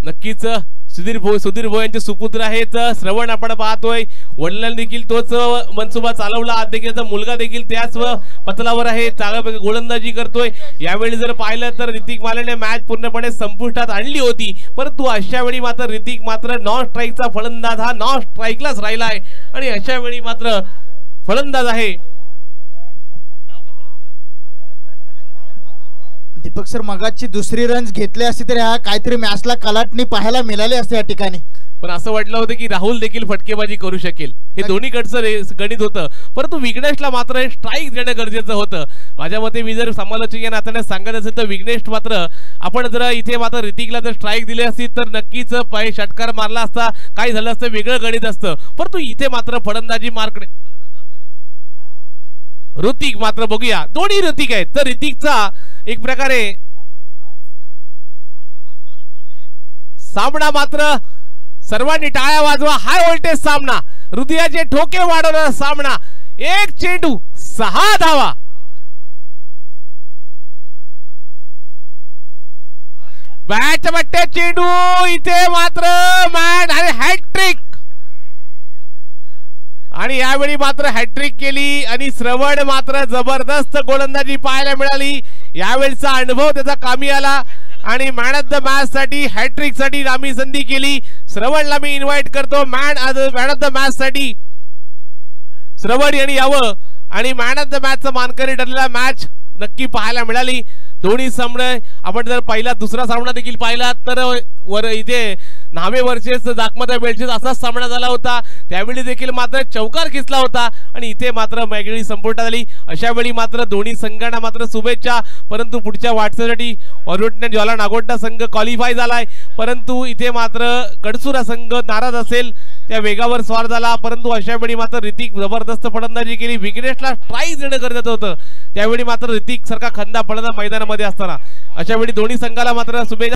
नक्कीच सुधीर भाऊ यांचे सुपुत्र आहेत श्रवण. आपण पाहतोय वडिलांनी देखील तोच मनसुबा चालवला. आज देखील मुलगा देखील त्याच पतलावर आहे, चांगल्या गोलंदाजी करतोय. यावेळी जर पाहिलं तर ऋतिक मालेने मॅच पूर्णपणे संपुष्टात आणली होती, परंतु अशा वेळी मात्र ऋतिक मात्र नॉन स्ट्राईकचा फलंदाज हा नॉन स्ट्राईकलाच राहिलाय आणि अशा वेळी मात्र फलंदाज आहे. दीपक सर मगाची दुसरी रन्स घेतले असते तर ह्या काहीतरी मॅचला कलाटणी पाहायला मिळाली असते या ठिकाणी. पण असं वाटलं होतं की राहुल देखील फटकेबाजी करू शकेल. हे दोन्हीकडचं गणित होतं, परंतु विघ्नेशला मात्र स्ट्राईक देणं गरजेचं होतं. माझ्या मते मी जर समालोचक या नात्याने सांगत असेल तर विघ्नेश मात्र आपण जर इथे मात्र ऋतिकला जर स्ट्राईक दिली असती तर नक्कीच पाय षटकार मारला असता, काय झालं असतं वेगळं गणित असतं. परंतु इथे मात्र फलंदाजी मार्कडे ऋतिक मात्र बघूया, दोन्ही ऋतिक आहेत. तर ऋतिकचा एक प्रकारे सामना मात्र सर्वांनी टाळ्या वाजवा. हाय व्होल्टेज सामना, हृदयाचे ठोके वाढवणारा सामना. एक चेंडू 6 धावा. बॅट बट्टे चेंडू, इथे मात्र मॅन आणि हॅट्रिक. आणि यावेळी मात्र हॅट्रिक केली आणि श्रवण मात्र जबरदस्त गोलंदाजी पाहायला मिळाली. यावेळीचा अनुभव त्याचा कामी आला आणि मॅन ऑफ द मॅच साठी हॅट्रिक साठी आम्ही संधी केली. श्रवणला मी इन्व्हाइट करतो मॅन ऑफ द मॅच साठी. श्रवण यांनी यावं आणि मॅन ऑफ द मॅचचा मानकरी ठरलेला मॅच नक्की पाहायला मिळाली. दोन्ही सामने आपण जर पहिला दुसरा सामना देखील पाहिला तर वर इथे नावे वर्सेस जाखमाता बेल्चेस असाच सामना झाला होता. त्यावेळी देखील मात्र चौकार खेचला होता आणि इथे मात्र मॅगडी संपुष्टात आली. अशा वेळी मात्र दोन्ही संघांना मात्र शुभेच्छा. परंतु पुढच्या वाटचालीसाठी ऑर्बिटने ज्वाला नागोंडा संघ क्वालिफाय झालाय. परंतु इथे मात्र कडसुरा संघ नाराज असेल त्या वेगावर स्वार झाला. परंतु अशा वेळी मात्र ऋतिक जबरदस्त फलंदाजी केली. विकेटला ट्राय देणं गरजेचं होतं. त्यावेळी मात्र ऋतिक सारखा खंदा फलंदाज मैदानामध्ये असताना अशा वेळी दोन्ही संघाला मात्र शुभेच्छा.